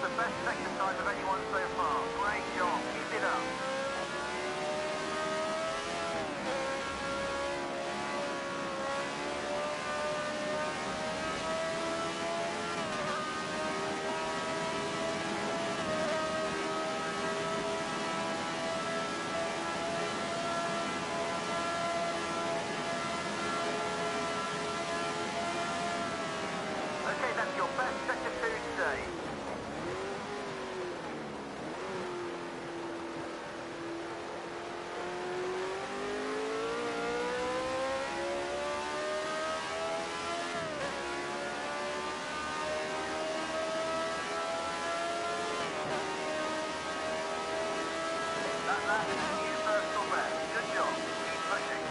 the best sector time of anyone so far. Great job. Keep it up. Okay, that's your best sector 2 today. That is a new personal best. Good job. Keep pushing.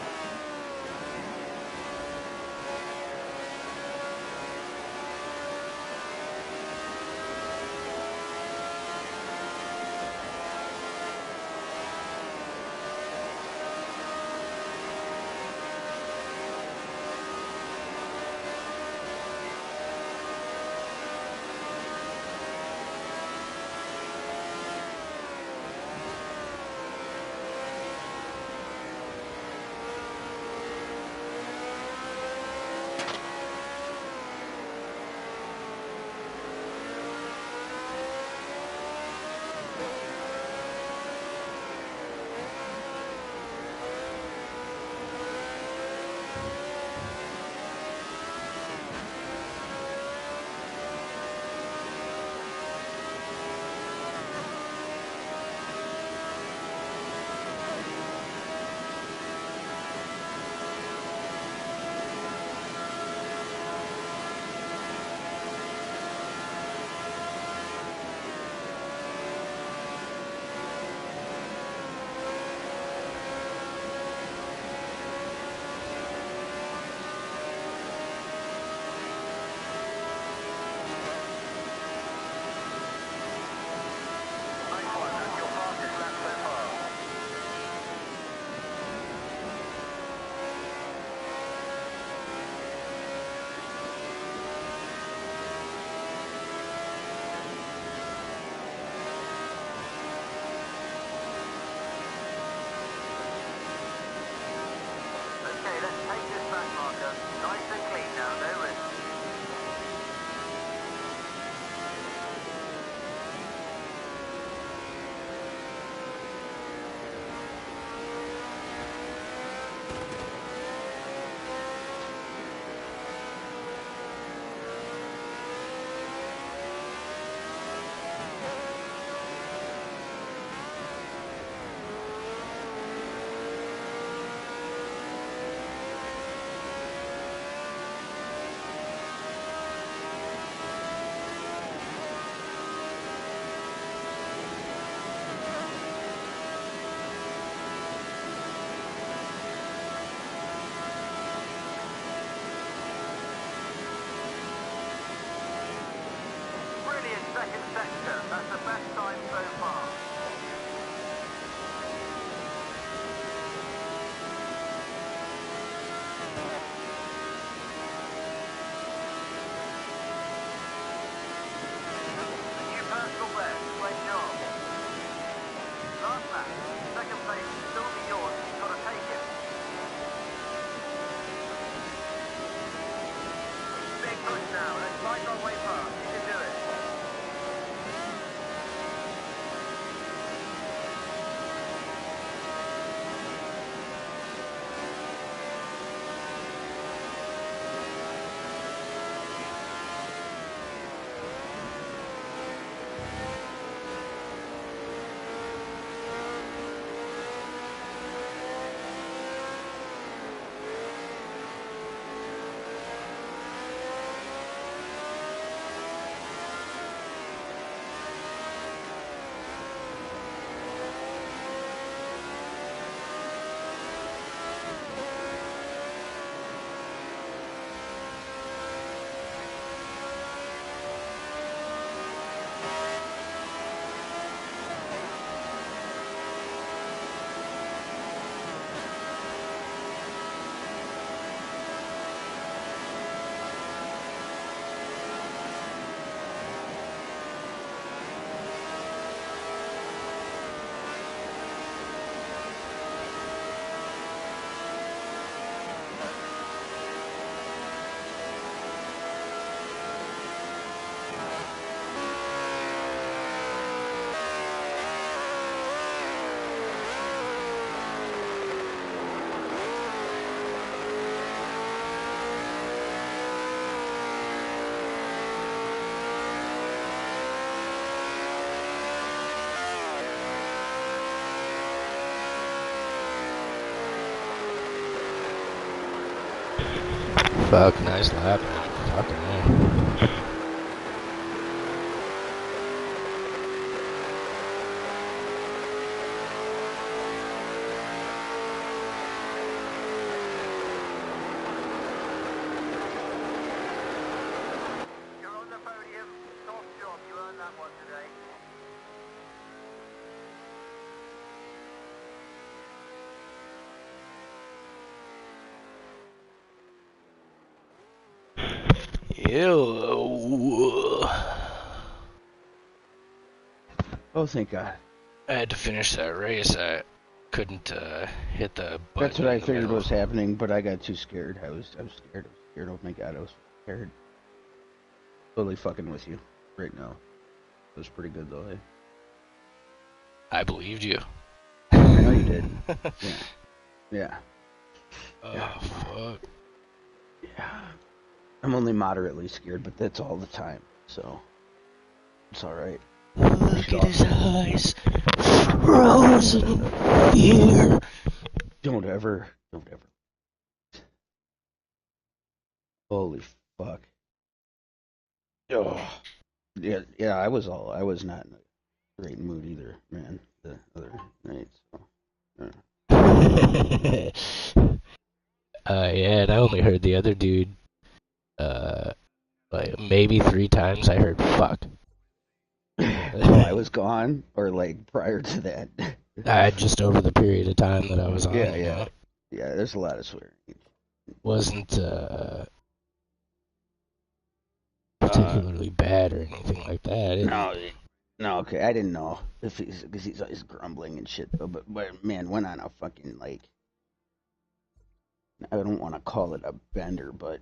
Nice and clean now, no risk. Second sector, that's the best time so far. A new personal best, great job. Last lap, second place will still be yours, you've got to take it. Big push now, let's fight our way past, you can do it. Fuck, nice lap. Fucking hell. You're on the podium. Top job. You earned that one today. Ew. Oh, thank God. I had to finish that race. I couldn't hit the button. That's what I in the figured middle. was happening, but I got too scared. I was scared. Oh my God, I was scared. Totally fucking with you right now. It was pretty good though. Eh? I believed you. I know you did. Yeah. Yeah. Oh, fuck. Yeah. I'm only moderately scared, but that's all the time, so it's all right. Look at his eyes, frozen fear. Don't ever. Holy fuck. Oh. Yeah. I was not in a great mood either, man. The other night. So. Yeah, and I only heard the other dude, like maybe 3 times. I heard fuck. While I was gone, or like prior to that. Just over the period of time that I was on. Yeah. You know? Yeah, there's a lot of swearing. Wasn't particularly bad or anything like that. No, okay, I didn't know if because he's always grumbling and shit though. But man, went on a fucking like, I don't want to call it a bender, but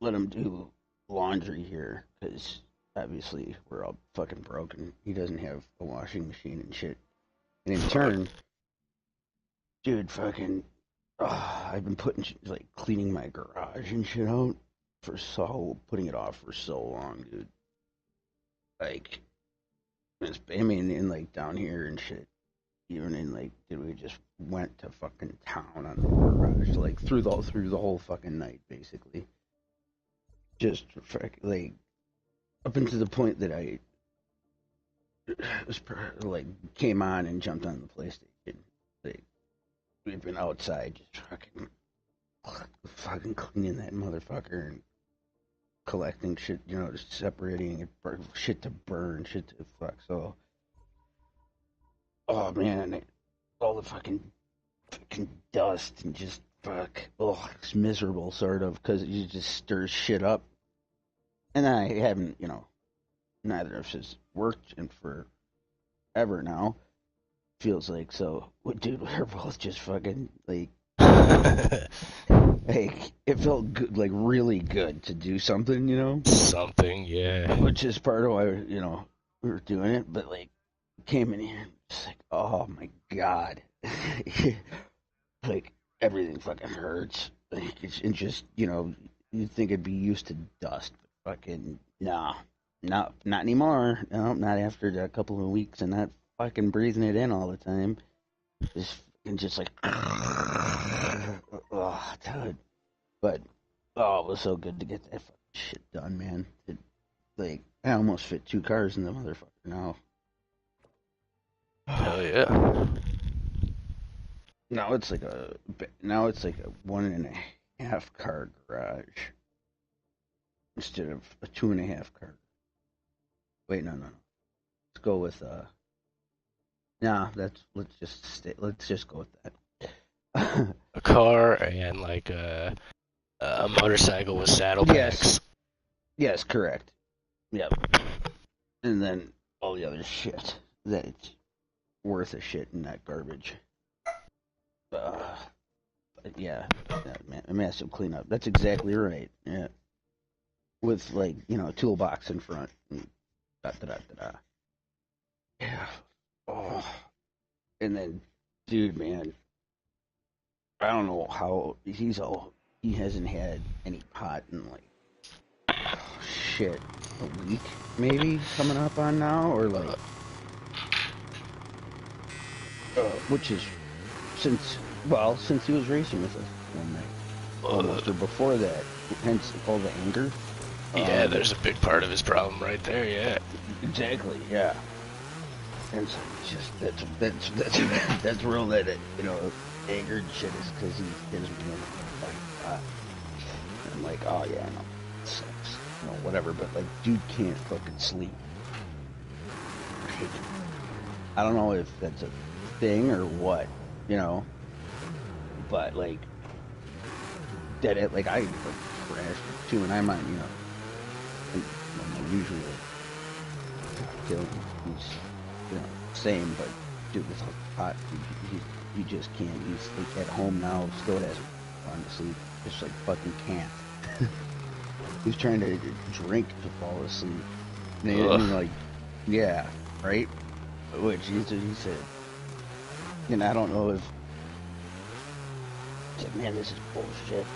let him do laundry here because obviously we're all fucking broken. He doesn't have a washing machine and shit, and in turn, dude, fucking, I've been putting like cleaning my garage and shit out putting it off for so long, dude. Like, I mean, in like down here and shit, even in like, dude, we just went to fucking town on the garage, like through the whole fucking night, basically. Just like up into the point that I was like came on and jumped on the PlayStation. Like, we've been outside just fucking cleaning that motherfucker and collecting shit, just separating it, shit to burn, shit to fuck. So, oh man, all the fucking dust and just fuck. Oh, it's miserable, sort of, because you just stirs shit up. And I haven't, neither of us has worked in forever now. Feels like so. Dude, we're both just fucking like. Like, it felt good, like really good to do something. Something, yeah. Which is part of why, we were doing it, but like, came in here and just like, oh my God. Like, everything fucking hurts. Like, it's just, you'd think it'd be used to dust, but fucking, nah. No, not anymore. No, not after a couple of weeks and not fucking breathing it in all the time. Just like, oh, dude. But, oh, it was so good to get that fucking shit done, man. I almost fit 2 cars in the motherfucker now. Hell yeah. Now it's like a 1.5 car garage instead of a 2.5 car. Wait, no. Let's go with let's just go with that. A car and like a motorcycle with saddlebags. Yes, correct. Yep. And then all the other shit that's worth a shit and not garbage. Yeah, a massive cleanup. That's exactly right. Yeah. With like, a toolbox in front. And da. Yeah. Oh. And then, dude, man, I don't know how he hasn't had any pot in like, shit, a week maybe coming up on now, or like, which is since he was racing with us one night. almost, or before that. Hence all the anger. Yeah, there's a big part of his problem right there, yeah. Exactly, yeah. And so it's just, that's real, that it, you know, anger and shit is because he is being like, and I'm like, oh yeah, I know, it sucks, you know, whatever, but like, dude can't fucking sleep. Like, I don't know if that's a thing or what, you know, but like, that it, like, I like crashed too, and I'm on, you know, my usual cocktail, he's, you know, same, but dude, with hot, he just can't. He's like at home now, still hasn't gone to sleep. Just like fucking can't. He's trying to drink to fall asleep. And I mean, like, yeah, right? Which he said, and I don't know if, he said, man, this is bullshit.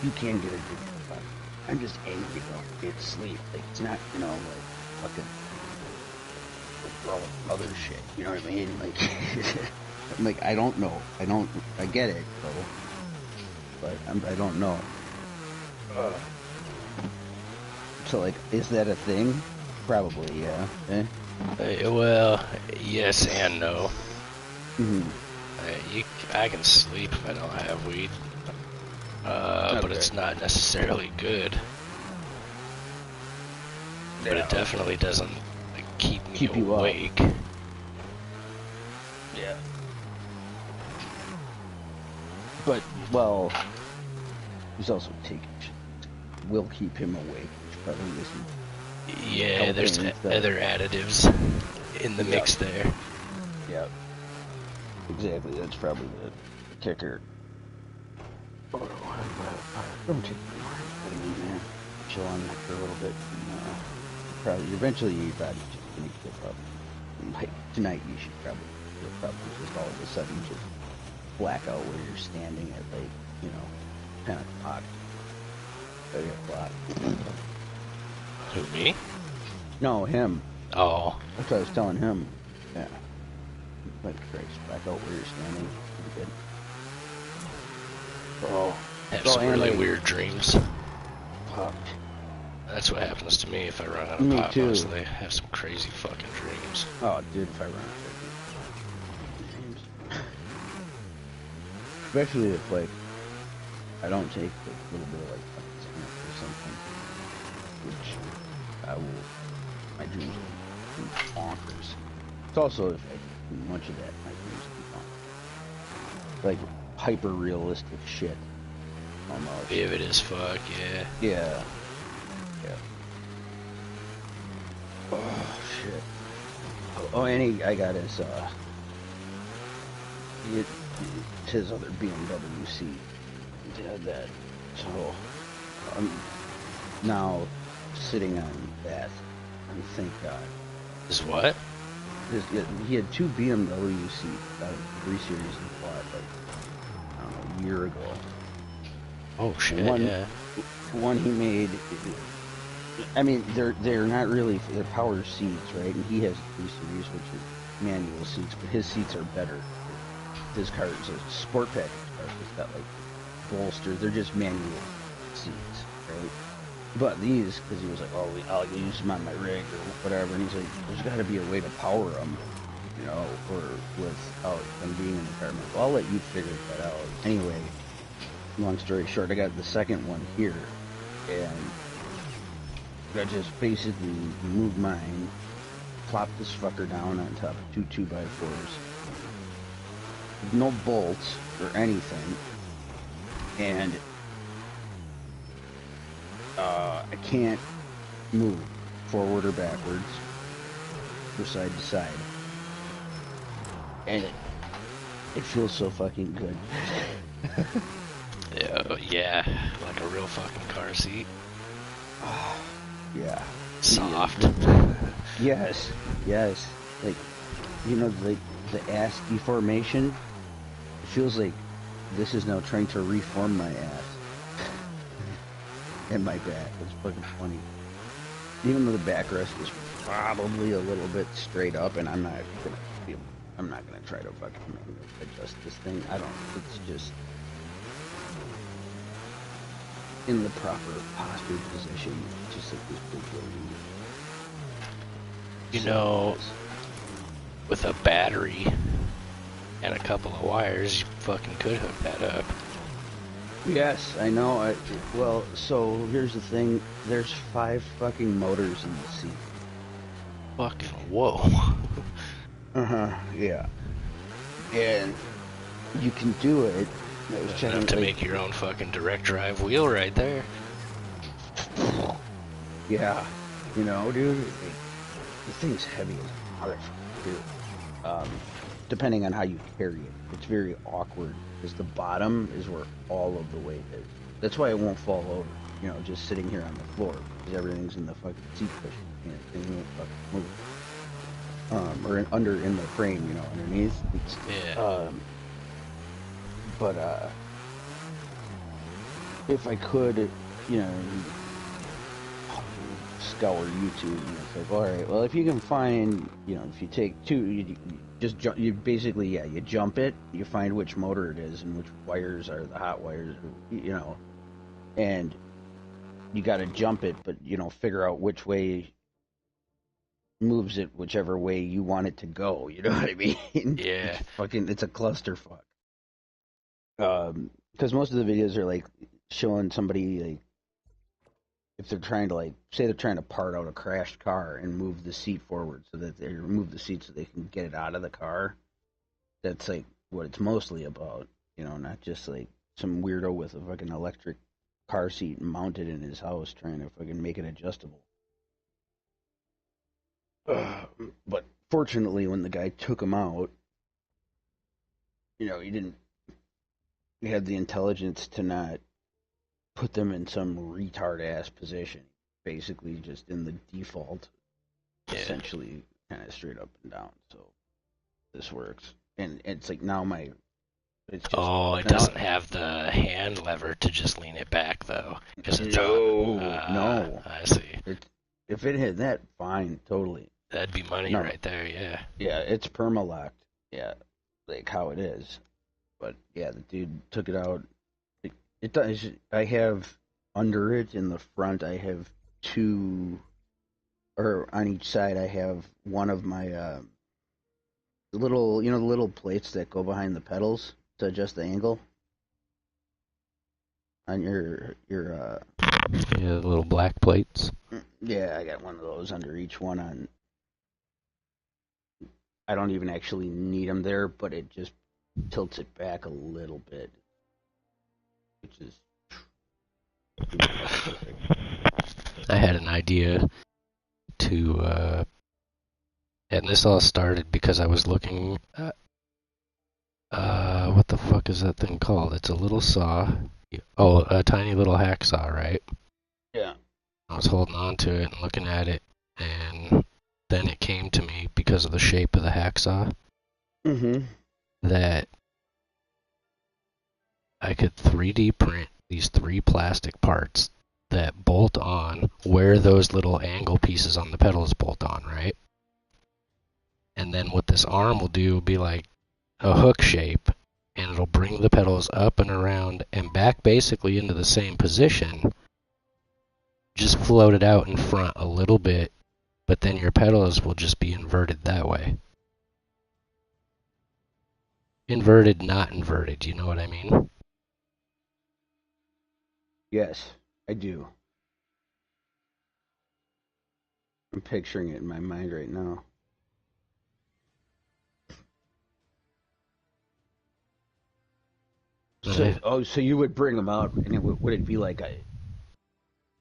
You can get a good fuck. I'm just angry though. Get sleep. Like, it's not, you know, like fucking other shit. You know what I mean? Like, I'm like, I don't know. I get it, though. But I don't know. So, like, is that a thing? Probably, yeah. Eh? Well, yes and no. Mm-hmm. I can sleep if I don't have weed. But it's not necessarily good. But it definitely doesn't keep me awake. Yeah. But, well, he's also taking shit. Will keep him awake, which probably isn't. Yeah, there's other additives in the mix there. Yeah. Exactly, that's probably the kicker. Don't take it man. Chill on that for a little bit. And, probably eventually you're probably just gonna give up. And, like tonight, you'll probably just all of a sudden just black out where you're standing at, like, you know, 10 o'clock, 30 o'clock. Who, me? No, him. Oh. That's what I was telling him. Yeah. Like, Christ, black out where you're standing. Pretty good. Oh. Have some really weird dreams. Fuck. That's what happens to me if I run out of pop, honestly. I have some crazy fucking dreams. Oh, dude, if I run out of dreams. Especially if, like, I don't take a little bit of, like, fucking or something. Which I will, my dreams will be bonkers. It's also, if I do much of that, my dreams will be bonkers. Like, hyper-realistic shit. Almost. Vivid as fuck, yeah. Yeah. Yeah. Oh, shit. Oh, and I got his other BMW seat. He had that. So, I'm now sitting on that. And thank God. Is what? He had two BMW seats out of the 3 Series he bought, like, I don't know, a year ago. Oh, shit, yeah. One he made, I mean, they're not really, they're power seats, right? And he has a 3 Series, which is manual seats, but his seats are better. His car is a sport package car, so it's got, like, bolsters. They're just manual seats, right? But these, because he was like, oh, I'll use them on my rig or whatever, and he's like, there's got to be a way to power them, you know, or without them being in the car. I'm like, well, I'll let you figure that out. Anyway, long story short, I got the second one here, and I just basically moved mine, plopped this fucker down on top of 2 2x4s, no bolts or anything, and I can't move forward or backwards or side to side, and it feels so fucking good. Yeah, like a real fucking car seat. Yeah. Soft. Yes. Like, you know, like the ass deformation. It feels like this is now trying to reform my ass and my back. It's fucking funny. Even though the backrest is probably a little bit straight up, and I'm not gonna try to fucking adjust this thing. It's just, in the proper posture position, just like this big building. You know, with a battery and a couple of wires, you fucking could hook that up. Yes, I know. Well, so here's the thing. There's 5 fucking motors in the seat. Fucking whoa. Yeah. And you can do it. I was checking, Enough to make your own fucking direct drive wheel right there. Yeah. You know, dude, the thing's heavy as a motherfucker, dude. Depending on how you carry it, it's very awkward because the bottom is where all of the weight is. That's why it won't fall over. You know, just sitting here on the floor because everything's in the fucking seat cushion. You know, things won't fucking move. Or in the frame, you know, underneath. Yeah. But if I could, you know, scour YouTube, and it's like, all right, well, if you can find, you know, if you take 2, you just jump, you basically, yeah, you jump it, you find which motor it is and which wires are the hot wires, you know, and you got to jump it, but, you know, figure out which way moves it whichever way you want it to go, you know what I mean? Yeah. It's a clusterfuck. Because most of the videos are like showing somebody, like, if they're trying to, like, say they're trying to part out a crashed car and move the seat forward so that they remove the seat so they can get it out of the car. That's like what it's mostly about, you know, not just like some weirdo with a fucking electric car seat mounted in his house trying to fucking make it adjustable. But fortunately, when the guy took him out, you know, he had the intelligence to not put them in some retard ass position. Basically, just in the default, essentially, kind of straight up and down. So this works, and it's like now it's just, it doesn't have the hand lever to just lean it back though, because it's no. I see. If it had that, fine, totally. That'd be money right there, yeah. Yeah, it's perma-locked. Yeah, like how it is. But yeah, the dude took it out. It does. I have under it in the front. I have 2, or on each side. I have one of my little, you know, the little plates that go behind the pedals to adjust the angle on your yeah, the little black plates. Yeah, I got one of those under each one. On, I don't even actually need them there, but it just tilts it back a little bit, which is I had an idea to, and this all started because I was looking at, what the fuck is that thing called? It's a little saw. Oh, a tiny little hacksaw, right? Yeah. I was holding on to it and looking at it, and then it came to me because of the shape of the hacksaw that I could 3D print these 3 plastic parts that bolt on where those little angle pieces on the pedals bolt on, right? And then what this arm will do will be like a hook shape, and it'll bring the pedals up and around and back basically into the same position, just float it out in front a little bit, but then your pedals will just be inverted that way. Inverted, not inverted, you know what I mean? Yes, I do. I'm picturing it in my mind right now. So you would bring them out, and would it be like a?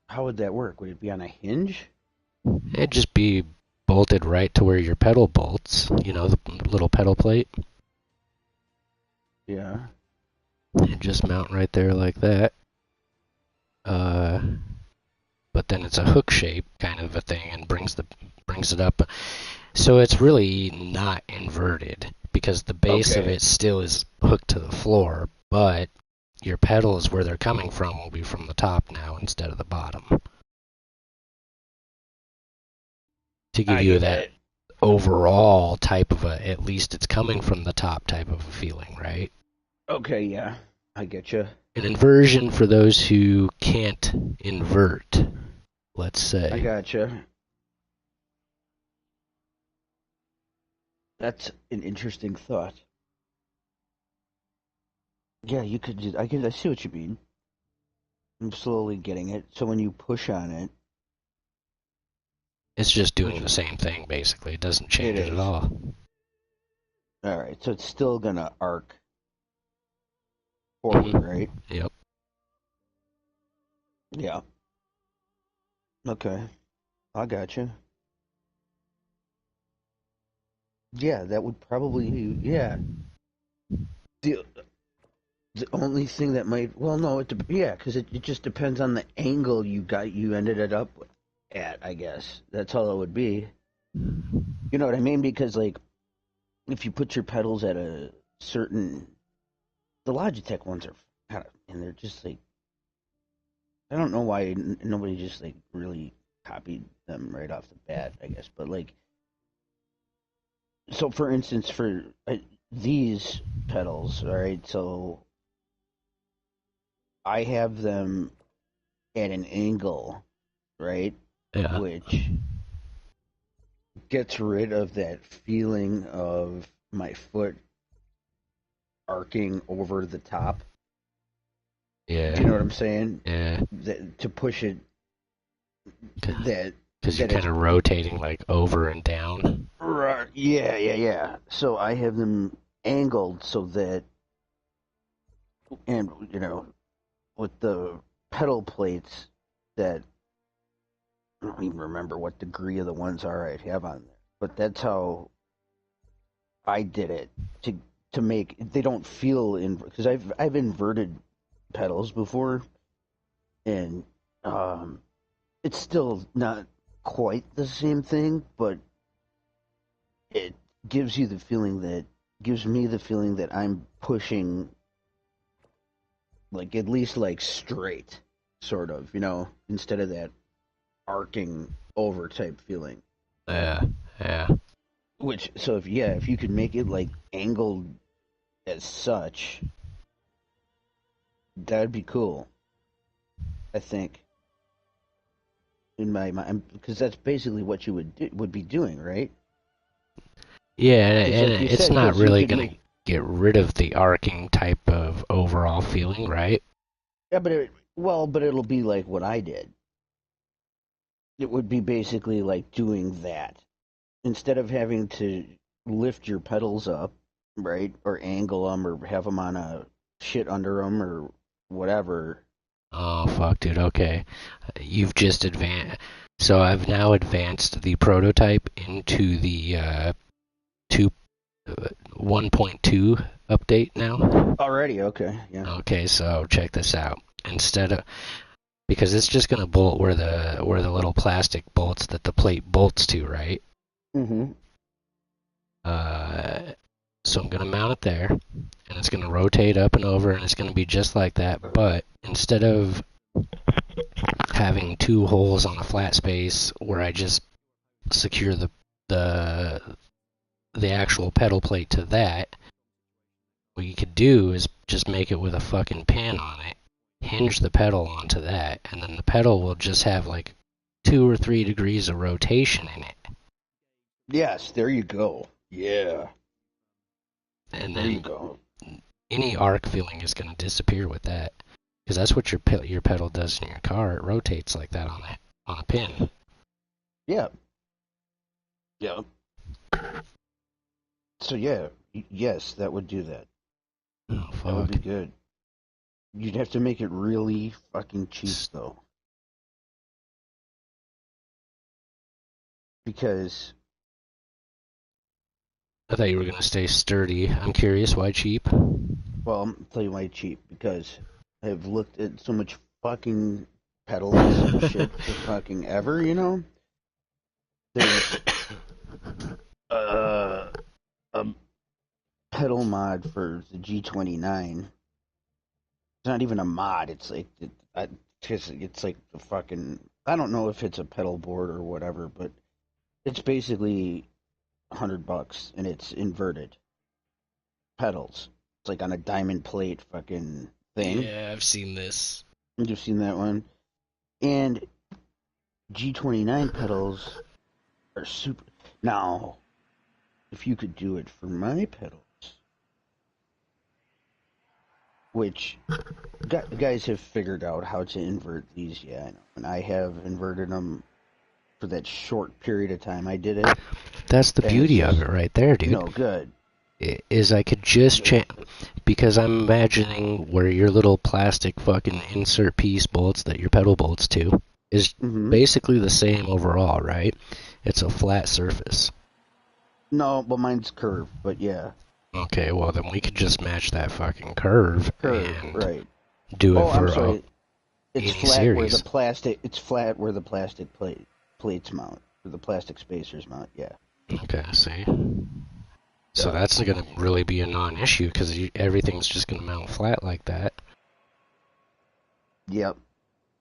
How would that work? Would it be on a hinge? It'd just be bolted right to where your pedal bolts, you know, the little pedal plate. Yeah. It'd just mount right there like that. But then it's a hook shape kind of a thing and brings it up. So it's really not inverted because the base of it still is hooked to the floor, but your pedals where they're coming from will be from the top now instead of the bottom. To give you that overall type of a, at least it's coming from the top type of a feeling, right? Okay, yeah, I get you. an inversion for those who can't invert, let's say. I gotcha. That's an interesting thought. Yeah, you could just, I see what you mean. I'm slowly getting it. So when you push on it, It's just doing the same thing, basically. It doesn't change it at is. all. All right, so it's still gonna arc forward, right? Yep. Yeah. Okay, I gotcha. Yeah, that would probably, yeah. The the only thing that might, well, no, yeah, because it just depends on the angle you ended it up at, I guess. That's all it would be. You know what I mean? Because like if you put your pedals at a certain, the Logitech ones are kind of, and they're just like, I don't know why nobody just like really copied them right off the bat, I guess. But like, so for instance, for these pedals, all right, so I have them at an angle, right, Yeah. which gets rid of that feeling of my foot arcing over the top. Yeah. Do you know what I'm saying? Yeah. To push it, that Because you're that it's kind of rotating like over and down. right. Yeah. So I have them angled so that, and you know, with the pedal plates that I don't even remember what degree of the ones are I have on there, but that's how I did it to make they don't feel in because I've inverted pedals before and it's still not quite the same thing, but it gives me the feeling that I'm pushing like at least like straight, sort of, you know, instead of that arcing over type feeling. Yeah. Yeah. Which so if you could make it like angled as such, that'd be cool. I think in my mind because that's basically what you would be doing, right? Yeah, Because and like you it's said, not because you really could going to make get rid of the arcing type of overall feeling, right? yeah, but it'll be like what I did. It would be basically like doing that instead of having to lift your pedals up, right, or angle them, or have them on a shit under them, or whatever. Oh, fuck, dude. Okay. You've just advanced. So I've now advanced the prototype into the 2 1.2 update now. Already, okay, yeah. Okay, so check this out. Instead of because it's just gonna bolt where the little plastic bolts that the plate bolts to, right? Mm-hmm. Uh, so I'm gonna mount it there, and it's gonna rotate up and over, and it's gonna be just like that. But instead of having two holes on a flat space where I just secure the the actual pedal plate to that, what you could do is just make it with a fucking pin on it, hinge the pedal onto that, and then the pedal will just have like 2 or 3 degrees of rotation in it. Yes, there you go. Yeah, And there you then go. any arc feeling is going to disappear with that. Because that's what your pedal does in your car. It rotates like that on a pin. Yeah, yeah. So yeah, yes, that would do that. Oh That would fuck. be good. You'd have to make it really fucking cheap though, because I thought you were going to stay sturdy. I'm curious why cheap. well, I'll tell you why cheap. Because I've looked at so much fucking pedals and shit for fucking ever. You know, there's a pedal mod for the G29. It's not even a mod. It's like it's like the fucking. I don't know if it's a pedal board or whatever, but it's basically $100 and it's inverted pedals. It's like on a diamond plate fucking thing. Yeah, I've seen this. You've seen that one. And G29 pedals are super. Now, if you could do it for my pedals, which guys have figured out how to invert these, yeah, I know. And I have inverted them for that short period of time I did it. That's the beauty of it right there, dude. No, good. Is I could just change, because I'm imagining where your little plastic fucking insert piece bolts that your pedal bolts to is basically the same overall, right? It's a flat surface. No, but mine's curved, but yeah. Okay, well then we could just match that fucking curve and right. do it I'm for sorry. It's any flat series. where the plastic. It's flat where the plastic plates mount, or the plastic spacers mount. Yeah. Okay, see. So that's going to really be a non-issue because everything's just going to mount flat like that. Yep.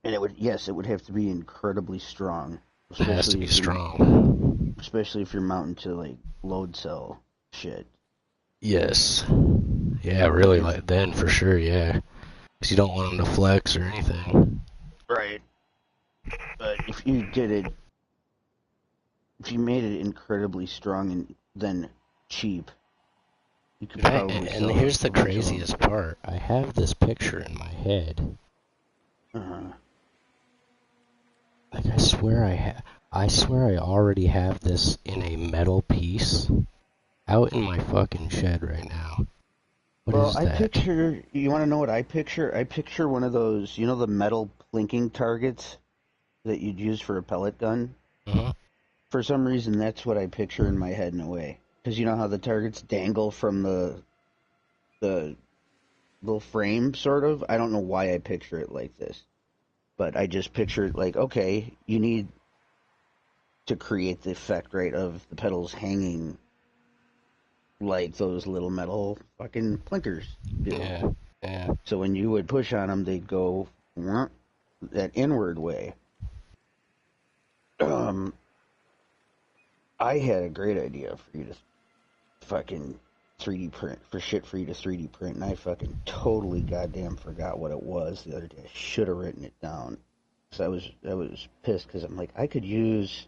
And it would have to be incredibly strong. It has to be strong. Especially if you're mounting to like load cell shit. Yes. Yeah, really, like then for sure, yeah. Because you don't want them to flex or anything. Right. But if you made it incredibly strong and then cheap, you could probably and here's the craziest part. I have this picture in my head. Like I swear I already have this in a metal piece out in my fucking shed right now. What is that? You want to know what I picture? I picture one of those, you know, the metal plinking targets that you'd use for a pellet gun? Uh-huh. For some reason, that's what I picture in my head in a way. Because you know how the targets dangle from the little frame, sort of? I don't know why I picture it like this. But I just picture it like, okay, you need to create the effect, right, of the pedals hanging like those little metal fucking plinkers do. Yeah. So when you would push on them, they'd go that inward way. I had a great idea for you to fucking 3D print, for you to 3D print, and I fucking totally goddamn forgot what it was the other day. I should have written it down. So I was pissed because I'm like, I could use,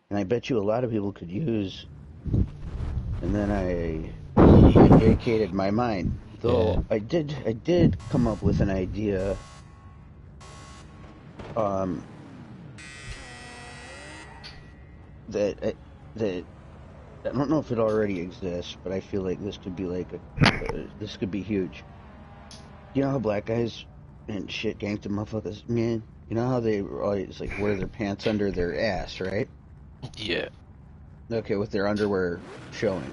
and I bet you a lot of people could use, and then I vacated my mind. Though I did come up with an idea. That I don't know if it already exists, but I feel like this could be like this could be huge. You know how black guys and shit gangster motherfuckers, man? You know how they always like wear their pants under their ass, right? Yeah. Okay, with their underwear showing.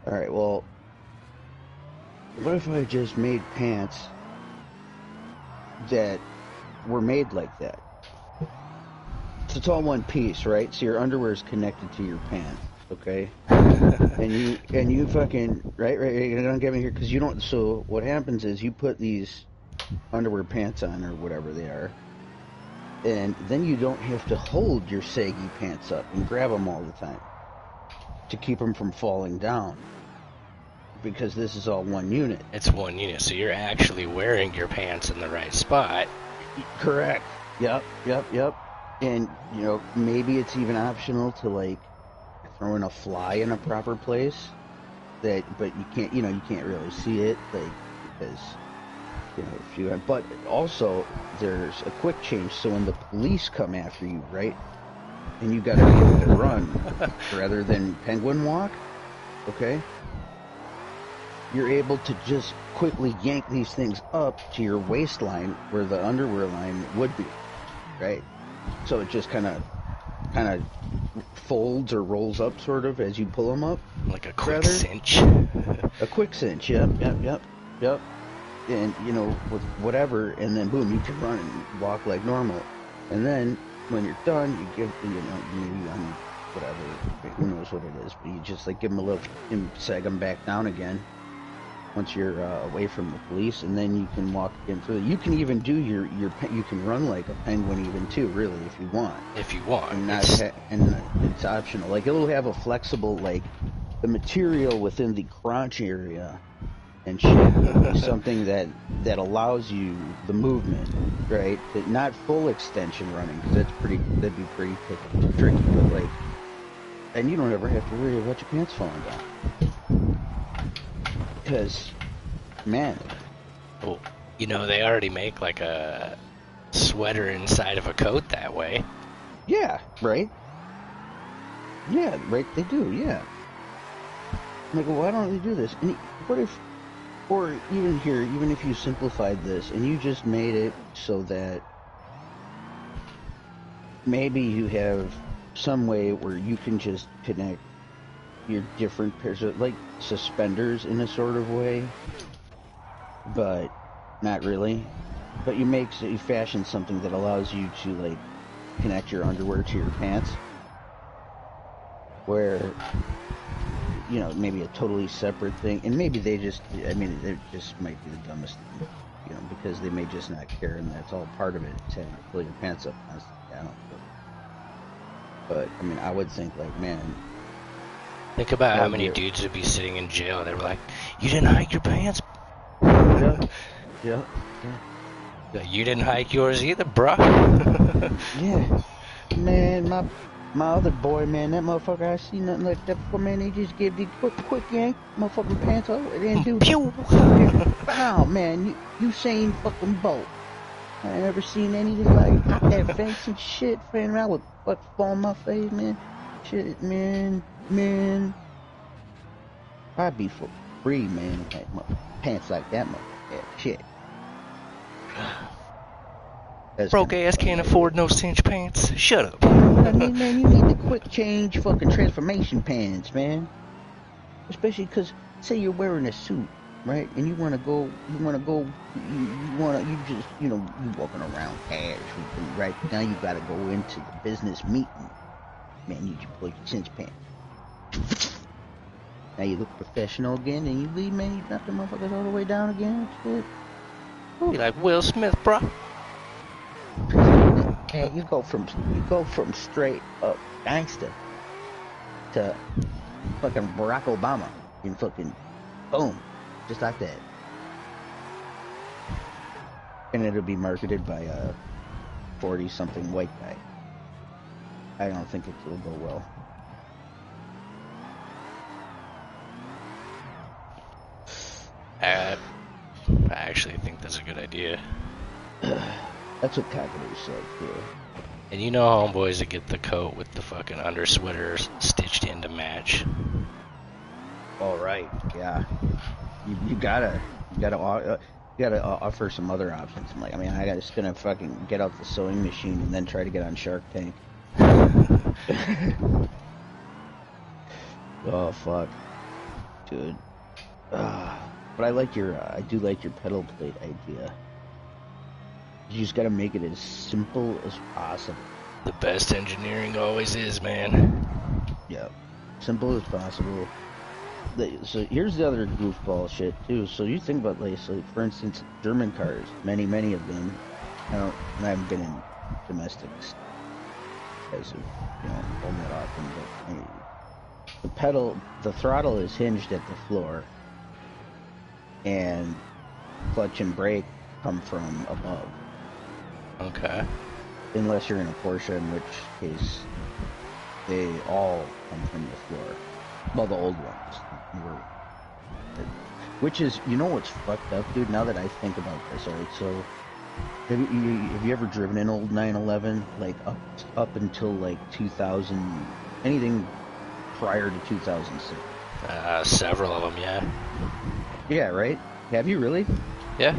Alright, well, what if I just made pants that were made like that? So it's all one piece, right? So your underwear is connected to your pants, okay? and you fucking right. You don't get me here because you don't. So what happens is you put these underwear pants on or whatever they are, and then you don't have to hold your saggy pants up and grab them all the time to keep them from falling down because this is all one unit. It's one unit, so you're actually wearing your pants in the right spot. Correct. Yep. And, you know, maybe it's even optional to, like, throw in a fly in a proper place. But you can't, you can't really see it, like, because, if you have, but also, there's a quick change, so when the police come after you, right, and you gotta be able to run, rather than penguin walk, okay, you're able to just quickly yank these things up to your waistline, where the underwear line would be, right? So it just kind of folds or rolls up sort of as you pull them up. Like a quick cinch. A quick cinch, yep. And, with whatever, and then boom, you can run and walk like normal. And then when you're done, you give, maybe on whatever, who knows what it is, but you just like give them a little, and sag them back down again. Once you're away from the police, and then you can walk in further. You can even do you can run like a penguin even too, really, if you want. And and it's optional. Like it'll have a flexible, like the material within the crotch area and shit. Something that allows you the movement, right? Not full extension running, because that'd be pretty tricky. But like, and you don't ever have to worry about your pants falling down. Because, man. Well, you know, they already make like a sweater inside of a coat that way. Yeah, right? Yeah, right, they do, yeah. I'm like, well, why don't they do this? And what if, or even here, even if you simplified this and you just made it so that maybe you have some way where you can just connect your different pairs of, like, suspenders in a sort of way, but not really. But you fashion something that allows you to, like, connect your underwear to your pants, where, you know, maybe a totally separate thing, and maybe they just, I mean, it just might be the dumbest thing, you know, because they may just not care, and that's all part of it, it's having to pull your pants up constantly. I don't know. But, I mean, I would think, like, man... Think about how many dudes would be sitting in jail, and they were like, you didn't hike your pants? Yeah. You didn't hike yours either, bruh. Yeah. Man, my other boy, man, that motherfucker, I see nothing like that before, man. They just give the quick yank, motherfucking pants over, and then do wow, man, Usain fucking Bolt. I ain't never seen anything like hop that fence and shit, ran around with fuck fall on my face, man. Shit, man. I'd be for free, man. Like, pants like that, motherfucker. Shit. Broke ass can't afford no cinch pants. Shut up. I mean, man, you need the quick change fucking transformation pants, man. Especially because, say you're wearing a suit, right? And you just, you walking around casually, right? Now you gotta go into the business meeting. Man, you just pull your cinch pants. Now you look professional again, and you leave, man, you knock the motherfuckers all the way down again, shit. You like Will Smith, bro? Man, you go from straight up gangster to fucking Barack Obama in fucking boom, just like that. And it'll be marketed by a 40-something white guy. I don't think it will go well. I actually think that's a good idea. That's what Kakadu said, too. And you know homeboys that get the coat with the fucking under sweater stitched in to match. All right, yeah. You gotta offer some other options. I'm like, I mean, I just gonna fucking get out the sewing machine and then try to get on Shark Tank. Oh fuck, dude. But I do like your pedal plate idea. You just gotta make it as simple as possible. The best engineering always is, man. Yeah, simple as possible. So here's the other goofball shit too. So you think about, like, so for instance, German cars, many of them. I haven't been in domestics as of, all that often, but the throttle is hinged at the floor, and clutch and brake come from above. Okay. Unless you're in a Porsche, in which case they all come from the floor. Well, the old ones. Which is, you know what's fucked up, dude? Now that I think about this, alright, so have you ever driven an old 911, like up until like 2000, anything prior to 2006? Several of them, yeah. Yeah, right? Have you really? Yeah.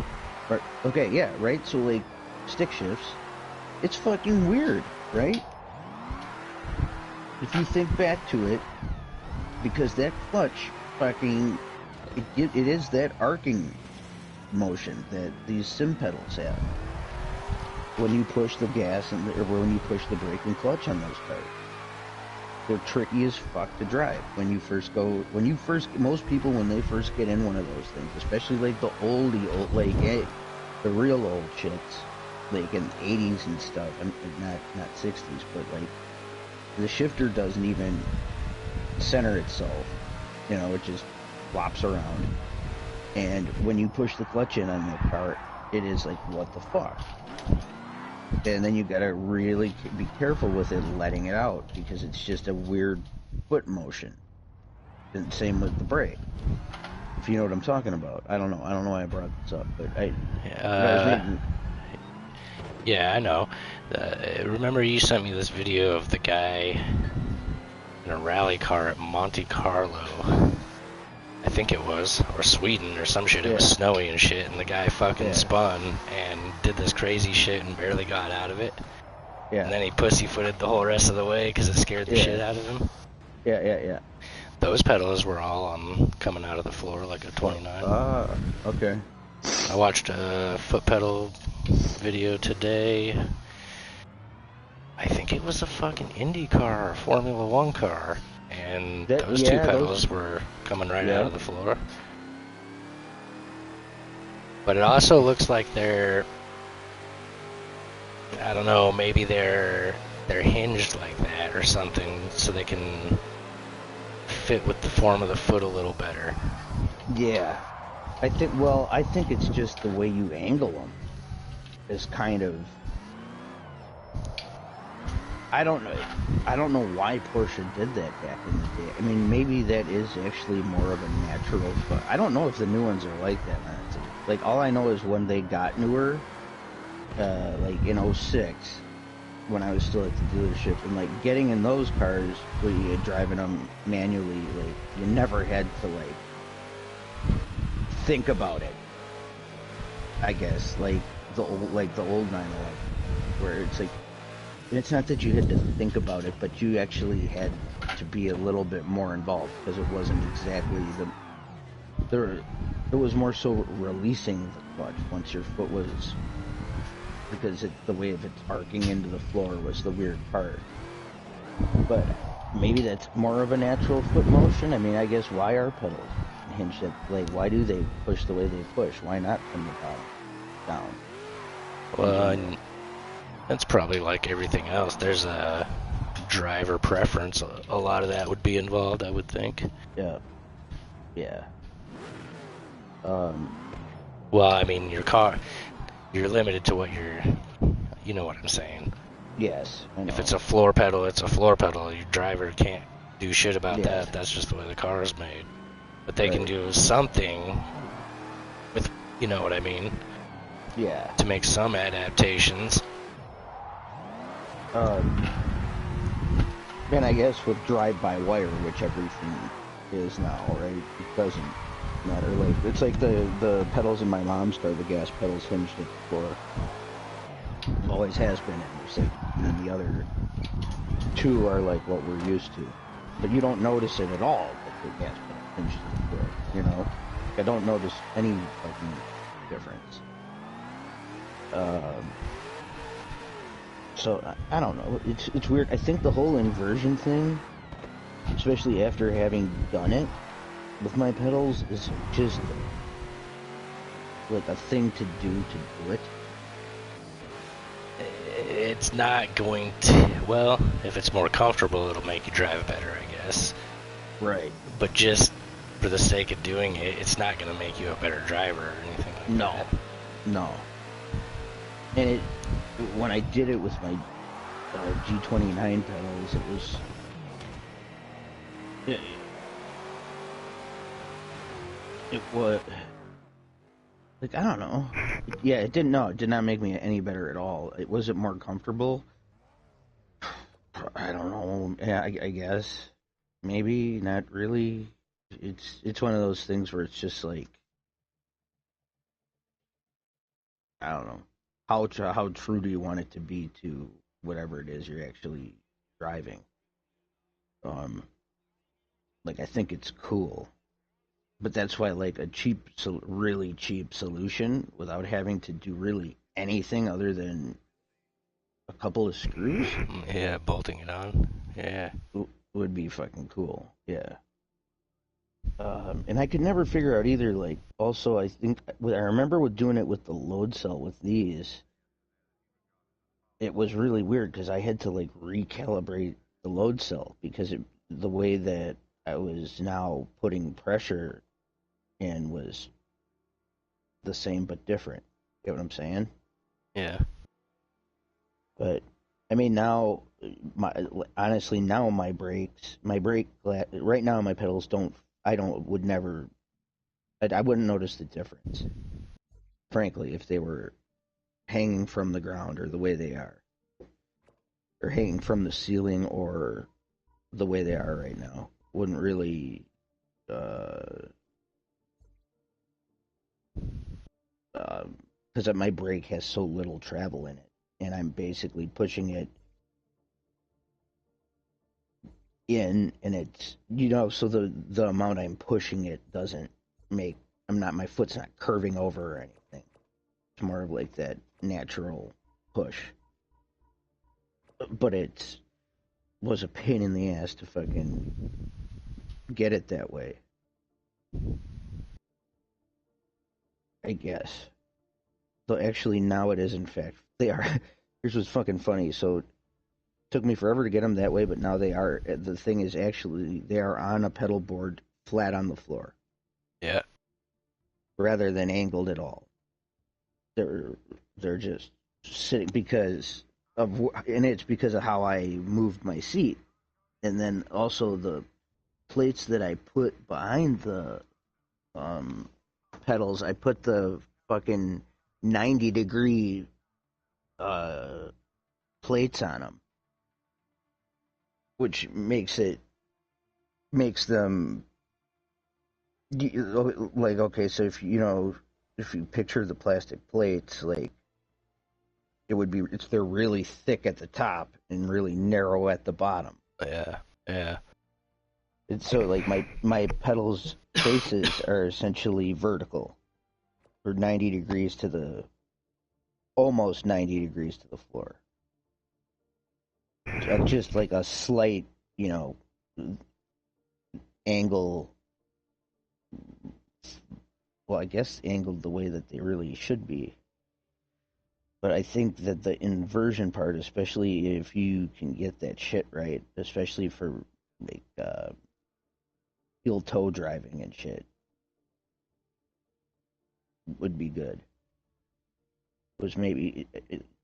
Right. Okay, yeah, right? So, like, stick shifts, it's fucking weird, right? If you think back to it, because that clutch fucking, it is that arcing motion that these sim pedals have when you push the gas or when you push the brake and clutch on those cars. They're tricky as fuck to drive most people, when they first get in one of those things, especially like the old, like, the real old shits, like in the 80s and stuff, and not 60s, but like, the shifter doesn't even center itself, it just flops around. And when you push the clutch in on that car, it is like, what the fuck? And then you gotta really be careful with it letting it out, because it's just a weird foot motion. And same with the brake. If you know what I'm talking about. I don't know why I brought this up, but I was reading. Yeah, I know. Remember you sent me this video of the guy in a rally car at Monte Carlo, I think it was, or Sweden or some shit. It was snowy and shit, and the guy fucking spun and did this crazy shit and barely got out of it. Yeah. And then he pussyfooted the whole rest of the way because it scared the shit out of him. Yeah. Those pedals were all coming out of the floor like a 29. Okay. I watched a foot pedal video today. I think it was a fucking Indy car or a Formula One car, and those two pedals were coming right out of the floor. But it also looks like they're, I don't know, maybe they're hinged like that or something, so they can fit with the form of the foot a little better. Yeah. I think it's just the way you angle them is kind of, I don't know why Porsche did that back in the day. I mean, maybe that is actually more of a natural foot. I don't know if the new ones are like that. Like, all I know is when they got newer, like in 06, when I was still at the dealership, and like getting in those cars where you're driving them manually, like you never had to like think about it. I guess like the old 911, where it's like, it's not that you had to think about it, but you actually had to be a little bit more involved, because it wasn't exactly it was more so releasing the clutch once your foot was, because the way of it arcing into the floor was the weird part. But maybe that's more of a natural foot motion. I mean, I guess, why are pedals hinged at, like, why do they push the way they push? Why not from the bottom down? Well, that's probably like everything else. There's a driver preference. A lot of that would be involved, I would think. Yeah. Well, I mean, your car, you're limited to what you know what I'm saying. Yes, I know. If it's a floor pedal, it's a floor pedal. Your driver can't do shit about that. That's just the way the car is made. But they can do something with, you know what I mean? Yeah. To make some adaptations. And I guess with drive-by-wire, which everything is now, right? It doesn't matter. Like, it's like the pedals in my mom's car, the gas pedals hinged at the floor. Always has been. And then the other two are like what we're used to. But you don't notice it at all, that the gas pedal hinged at the floor, you know? I don't notice any fucking difference. So, I don't know. It's weird. I think the whole inversion thing, especially after having done it with my pedals, is just like a thing to do it. It's not going to, well, if it's more comfortable, it'll make you drive better, I guess. Right. But just for the sake of doing it, it's not going to make you a better driver or anything like that. No. And when I did it with my G29 pedals, it was... It was... Like, I don't know. Yeah, it did not make me any better at all. It wasn't more comfortable. I don't know. Yeah, I guess. Maybe, not really. It's one of those things where it's just like, I don't know. How true do you want it to be to whatever it is you're actually driving? Like, I think it's cool. But that's why, like, really cheap solution without having to do really anything other than a couple of screws. Yeah, bolting it on. Yeah. Would be fucking cool. Yeah. And I could never figure out either, like, also, I remember with doing it with the load cell with these, it was really weird because I had to, like, recalibrate the load cell because the way that I was now putting pressure in was the same but different. Get what I'm saying? Yeah. But I mean, now, honestly, now my brake right now my pedals don't. I don't would never. I wouldn't notice the difference, frankly, if they were hanging from the ground or the way they are, or hanging from the ceiling or the way they are right now. Wouldn't really. Because my brake has so little travel in it, and I'm basically pushing it in, and it's so the amount I'm pushing it doesn't make my foot's not curving over or anything. It's more of like that natural push. But it was a pain in the ass to fucking get it that way, I guess. So actually now it is, in fact, they are. Here's what's fucking funny. So it took me forever to get them that way, but now they are. The thing is, actually, they are on a pedal board flat on the floor. Yeah. Rather than angled at all. They're just sitting and it's because of how I moved my seat, and then also the plates that I put behind the pedals. I put the fucking 90-degree plates on them, which makes them like, okay. So if you picture the plastic plates, like they're really thick at the top and really narrow at the bottom. Yeah. Yeah. And so like my pedals faces are essentially vertical, or 90 degrees almost 90 degrees to the floor. Just like a slight, angle. Well, I guess angled the way that they really should be. But I think that the inversion part, especially if you can get that shit right, especially for like heel toe driving and shit, would be good. Was maybe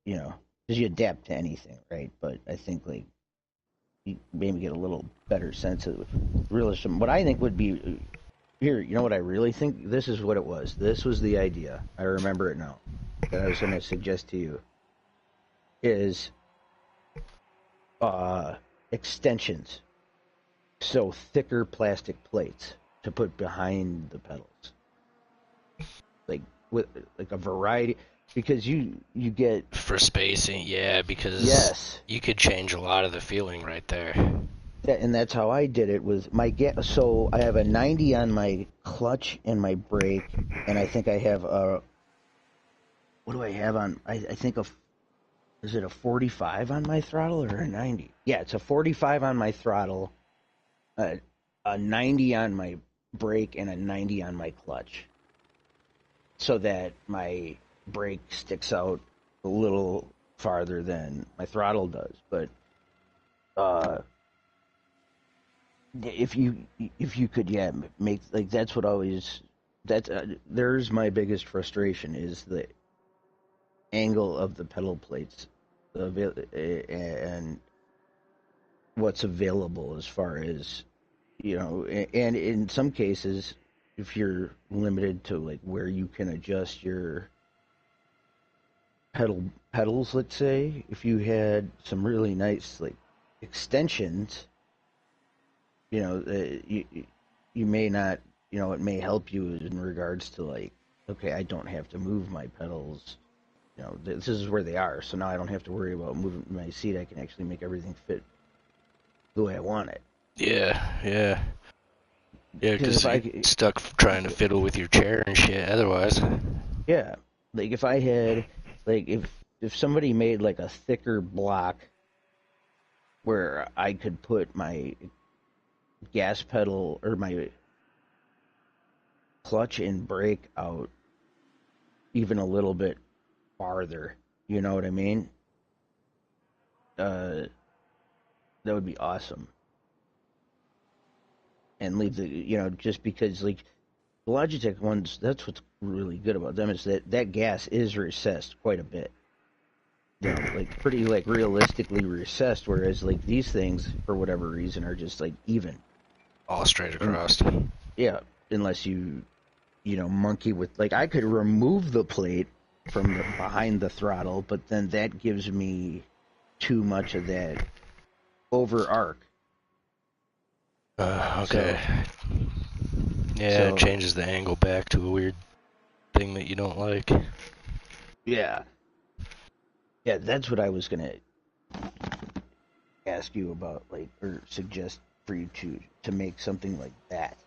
because you adapt to anything, right? But I think like you maybe get a little better sense of realism. What I think would be here, what I really think? This is what it was. This was the idea. I remember it now. That I was going to suggest to you is extensions. So thicker plastic plates to put behind the pedals, like with like a variety, because you get For spacing, yeah, because yes, you could change a lot of the feeling right there. and that's how I did it with my So I have a 90 on my clutch and my brake, and I think I have a. What do I have on? I think is it a 45 on my throttle or a 90? Yeah, it's a 45 on my throttle, a 90 on my brake, and a 90 on my clutch, so that my brake sticks out a little farther than my throttle does. But if you could, yeah, make like that's what always that's there's my biggest frustration is the angle of the pedal plates, and what's available as far as and in some cases, if you're limited to like where you can adjust your pedals, let's say, if you had some really nice like extensions, you may not, it may help you in regards to like, okay, I don't have to move my pedals. This is where they are, so now I don't have to worry about moving my seat. I can actually make everything fit the way I want it. Yeah, because you're stuck trying to fiddle with your chair and shit otherwise. Yeah, like if I had, like if somebody made like a thicker block where I could put my gas pedal or my clutch and brake out even a little bit farther, you know what I mean? That would be awesome. And leave just because like the Logitech ones, that's what's really good about them is that that gas is recessed quite a bit. You know, like pretty like realistically recessed, whereas like these things for whatever reason are just like even. All straight across. Yeah, unless you know, monkey with like I could remove the plate from the behind the throttle, but then that gives me too much of that over arc. Okay. Yeah, So it changes the angle back to a weird thing that you don't like. yeah, that's what I was gonna ask you about, like, or suggest for you to make something like that.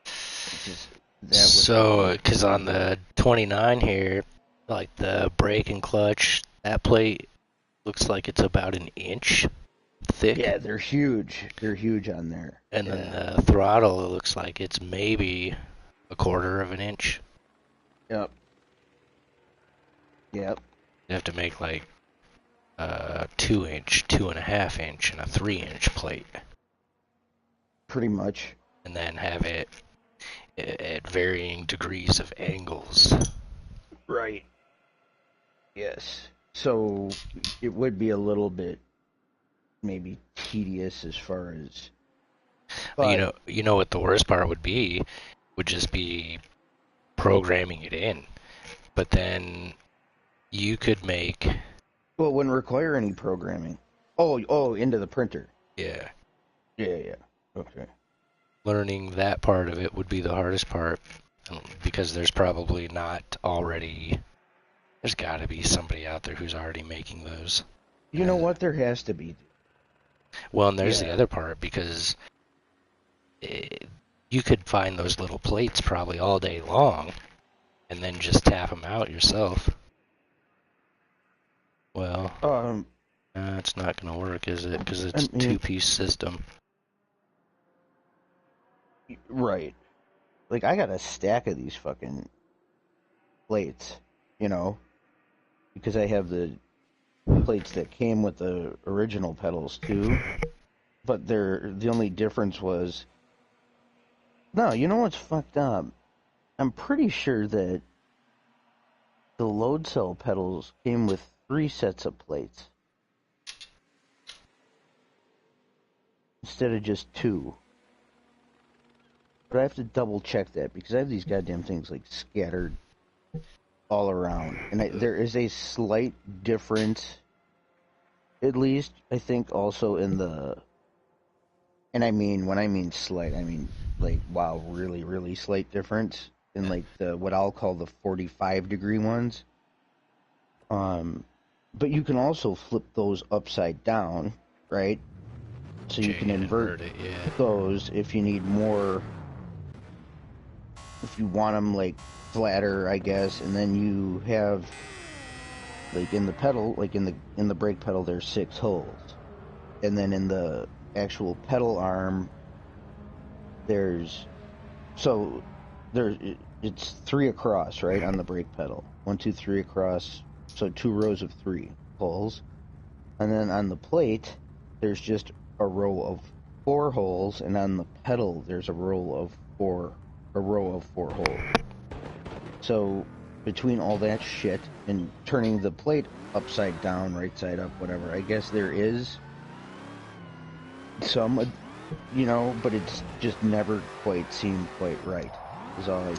Just that So, because on the 29 here, like the brake and clutch, that plate looks like it's about an inch thick. yeah, they're huge. They're huge on there. And then the throttle, it looks like it's maybe a quarter of an inch. Yep. You have to make like a 2-inch, 2.5-inch, and a 3-inch plate. Pretty much. And then have it at varying degrees of angles. Right. Yes. So it would be a little bit maybe tedious as far as. But, you know what the worst part would be? Would just be programming it in. But then you could make. well, it wouldn't require any programming. Oh, into the printer. Yeah. Yeah. Okay. Learning that part of it would be the hardest part, because there's probably not already. There's got to be somebody out there who's already making those. You know what? There has to be. Well, and there's the other part, because you could find those little plates probably all day long, and then just tap them out yourself. Well, it's not going to work, is it? Because it's a two-piece system. Right. Like, I got a stack of these fucking plates, you know, because I have the plates that came with the original pedals too. But the only difference was, no, you know what's fucked up? I'm pretty sure that the load cell pedals came with 3 sets of plates instead of just 2. But I have to double check that because I have these goddamn things like scattered all around, and there is a slight difference, at least I think, also in the. And I mean, when I mean slight, I mean like wow, really, really slight difference in like the what I'll call the 45-degree ones. But you can also flip those upside down, right? So you can invert it, those if you need more. If you want them like flatter, I guess, and then you have like in the pedal, like in the brake pedal, there's 6 holes, and then in the actual pedal arm, it's 3 across, right, on the brake pedal. 1, 2, 3 across, so 2 rows of 3 holes, and then on the plate, there's just a row of 4 holes, and on the pedal, there's a row of 4 holes. So between all that shit and turning the plate upside down, right side up, whatever, I guess there is some, you know, but it's just never quite seemed quite right. Is the only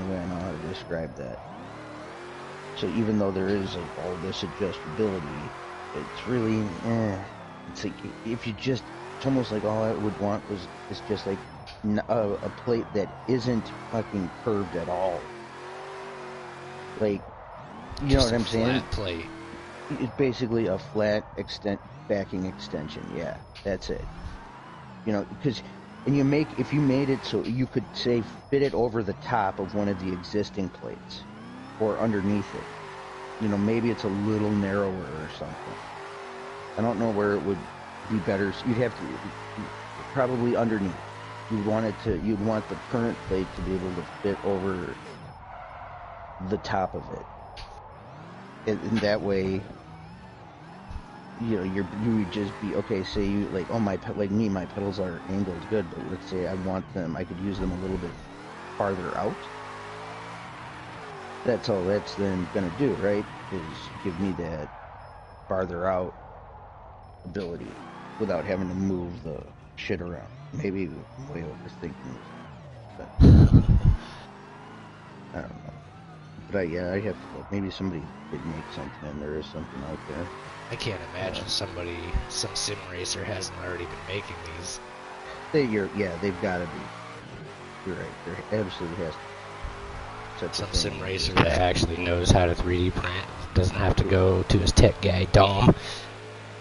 way I know how to describe that. So even though there is like all this adjustability, it's really, it's like if you just, it's almost like all I would want is just like a plate that isn't fucking curved at all. Like, you know what I'm saying? Flat plate. It's basically a flat backing extension. Yeah, that's it. You know, because if you made it so you could say fit it over the top of one of the existing plates or underneath it. You know, maybe it's a little narrower or something. I don't know where it would be better. You'd have to probably underneath. You'd want the current plate to be able to fit over the top of it. And that way, you know, you would just be, okay, say you, like, oh, my pedals are angled good, but let's say I could use them a little bit farther out. that's all that's then gonna do, right? Is give me that farther out ability without having to move the shit around. Maybe I'm way overthinking this, but I don't know. But yeah, I have to look. Maybe somebody did make something, and there is something out there. I can't imagine some sim racer hasn't already been making these. They've got to be. You're right. There absolutely has to be. Some sim racer that actually knows how to 3D print, doesn't have to go to his tech guy Dom.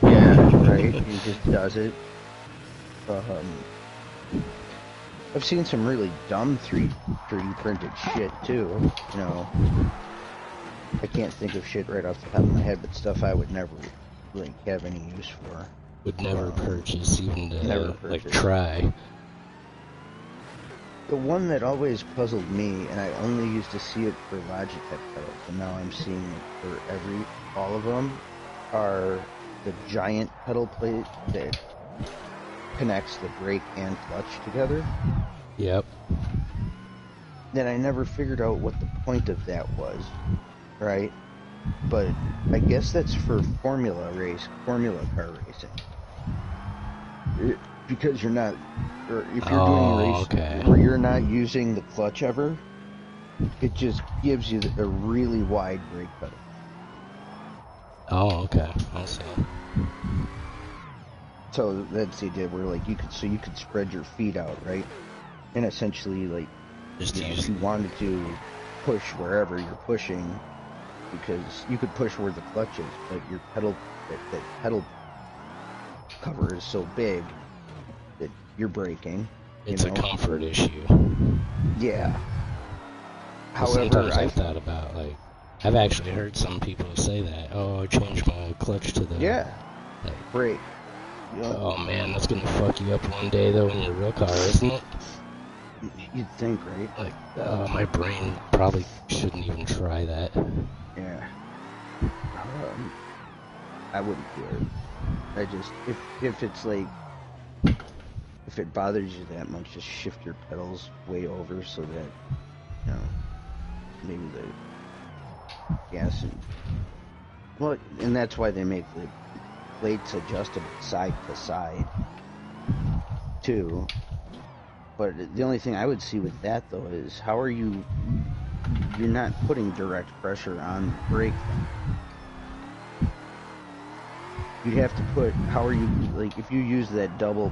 Yeah, right. He just does it. I've seen some really dumb 3D printed shit too. You know, I can't think of shit right off the top of my head, but stuff I would never like have any use for. Would never purchase, even to like try. The one that always puzzled me, and I only used to see it for Logitech pedals, and now I'm seeing it for all of them, are the giant pedal plate that connects the brake and clutch together. Yep. Then I never figured out what the point of that was, right? But I guess that's for formula car racing. Because you're not, or if you're doing a race where you're not using the clutch ever, it just gives you a really wide brake pedal. Oh, okay. I see. So that's the idea where like you could spread your feet out, right? And essentially like if you wanted to push wherever you're pushing, because you could push where the clutch is, but your pedal that pedal cover is so big that you're braking. It's a comfort issue. Yeah. However, sometimes I've thought about I've actually heard some people say that. Oh, I changed my clutch to the brake. Yep. Oh man, that's gonna fuck you up one day though in your real car, isn't it? You'd think, right? My brain probably shouldn't even try that. Yeah. I wouldn't do it. I just, if it's like, if it bothers you that much, just shift your pedals way over so that, you know, maybe the gas and that's why they make the plates adjustable side to side too. But the only thing I would see with that though is how are you're not putting direct pressure on the brake then. You'd have to put, how are you, like if you use that double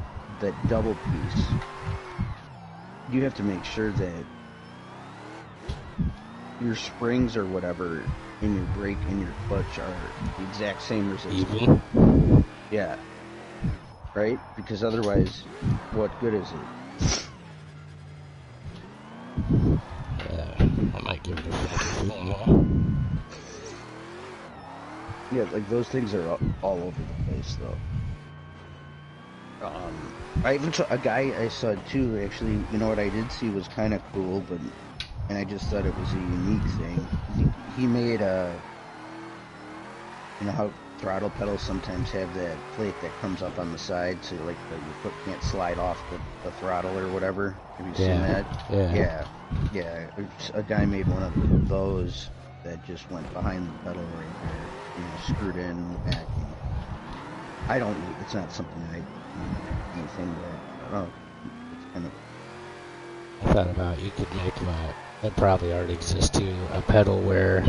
piece, you have to make sure that your springs or whatever in your brake and your clutch are the exact same resistance. Even? Yeah. Right? Because otherwise, what good is it? I might give it a funky feeling, Yeah, like those things are all over the place, though. I even saw a guy I saw too. Actually, you know what I did see was kind of cool, and I just thought it was a unique thing. He made you know how throttle pedals sometimes have that plate that comes up on the side, so like your foot can't slide off the throttle or whatever. Have you seen that? Yeah. A guy made one of those that just went behind the pedal right there, you know, screwed in the back. It's not something anything that, it's kind of. I thought about you could make that probably already exists too, a pedal where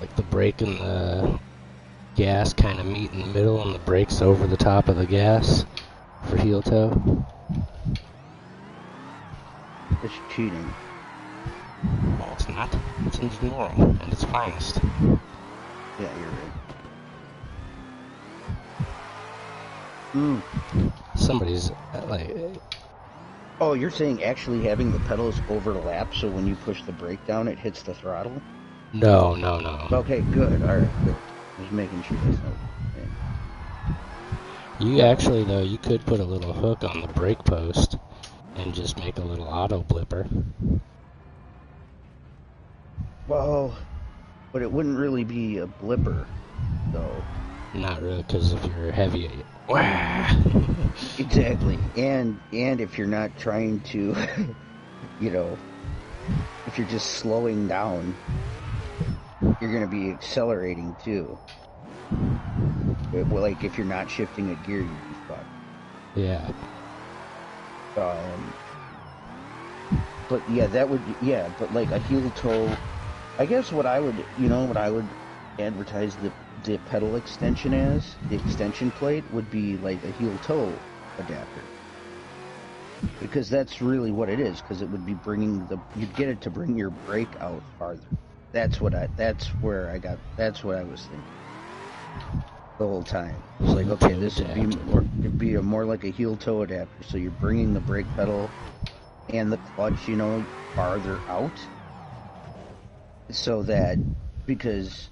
like the brake and the gas kind of meet in the middle and the brake's over the top of the gas for heel toe. It's cheating. Well, it's not. It's engineering at its finest. Yeah, you're right. Somebody's Oh, you're saying actually having the pedals overlap so when you push the brake down it hits the throttle? No. Okay, good. Alright, good. Just making sure that's not. You actually, though, you could put a little hook on the brake post and just make a little auto blipper. Well, but it wouldn't really be a blipper, though. Not really, because if you're heavy, Exactly. And if you're not trying to, you know, if you're just slowing down, you're going to be accelerating too. Like if you're not shifting a gear, you'd be fucked. Yeah. But yeah, but like a heel toe, I guess what I would advertise the pedal extension as, the extension plate would be like a heel toe adapter. Because that's really what it is, because it would be you'd get it to bring your brake out farther. That's what I was thinking the whole time. It's like, okay, this would be more like a heel toe adapter, so you're bringing the brake pedal and the clutch, farther out, so that, because,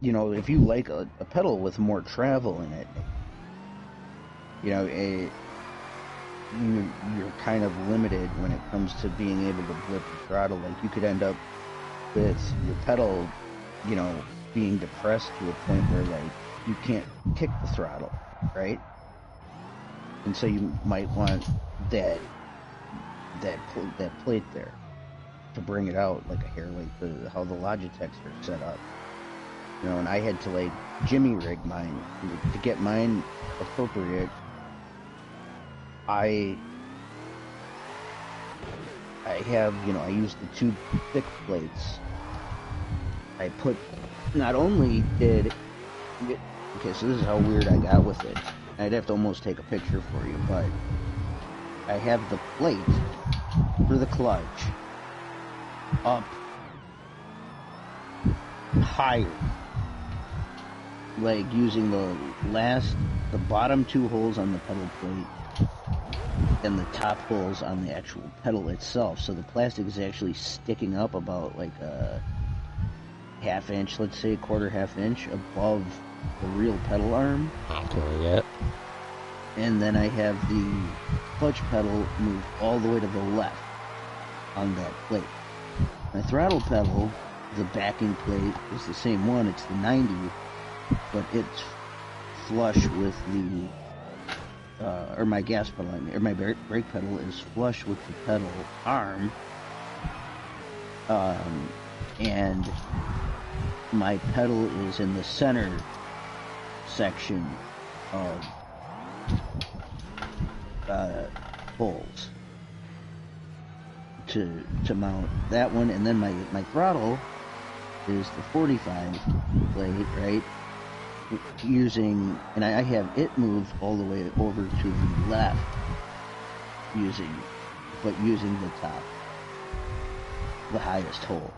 if you like a pedal with more travel in it, you're kind of limited when it comes to being able to blip the throttle. Like, you could end up with your pedal, being depressed to a point where, like, you can't kick the throttle, right? And so you might want that plate there to bring it out like a hair, like how the Logitechs are set up. And I had to like jimmy rig mine to get mine appropriate. I have, I used the two thick plates. I put, not only did, okay, so this is how weird I got with it. I'd have to almost take a picture for you, but I have the plate for the clutch up higher, like using the bottom two holes on the pedal plate and the top holes on the actual pedal itself, so the plastic is actually sticking up about like a half inch, let's say half inch above the real pedal arm. Okay, yeah. And then I have the clutch pedal moved all the way to the left on that plate. My throttle pedal, the backing plate, is the same one. It's the 90, but it's flush with or my gas pedal, or my brake pedal is flush with the pedal arm. And my pedal is in the center section of holes to mount that one, and then my throttle is the 45 plate, right? And I have it moved all the way over to the left, using the top, the highest hole.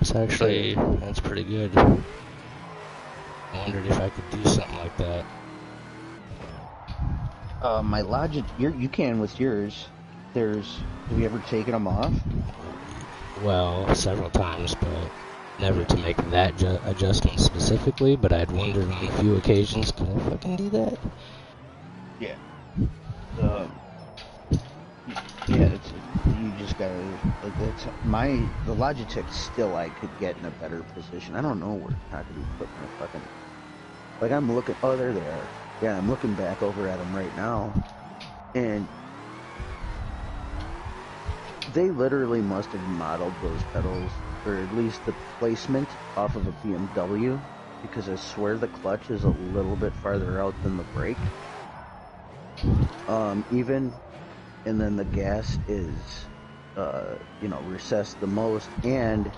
That's pretty good. I wondered if I could do something like that. My Logic, you can with yours. Have you ever taken them off? Well, several times, but never to make that adjustment specifically, but I'd wondered on a few occasions, could I fucking do that? Yeah. You just gotta, like, the Logitech still I could get in a better position. I don't know where I could be putting my fucking, like, I'm looking, oh, they're there. Yeah, I'm looking back over at them right now, and they literally must have modeled those pedals, or at least the placement, off of a BMW, because I swear the clutch is a little bit farther out than the brake. And then the gas is, recessed the most, and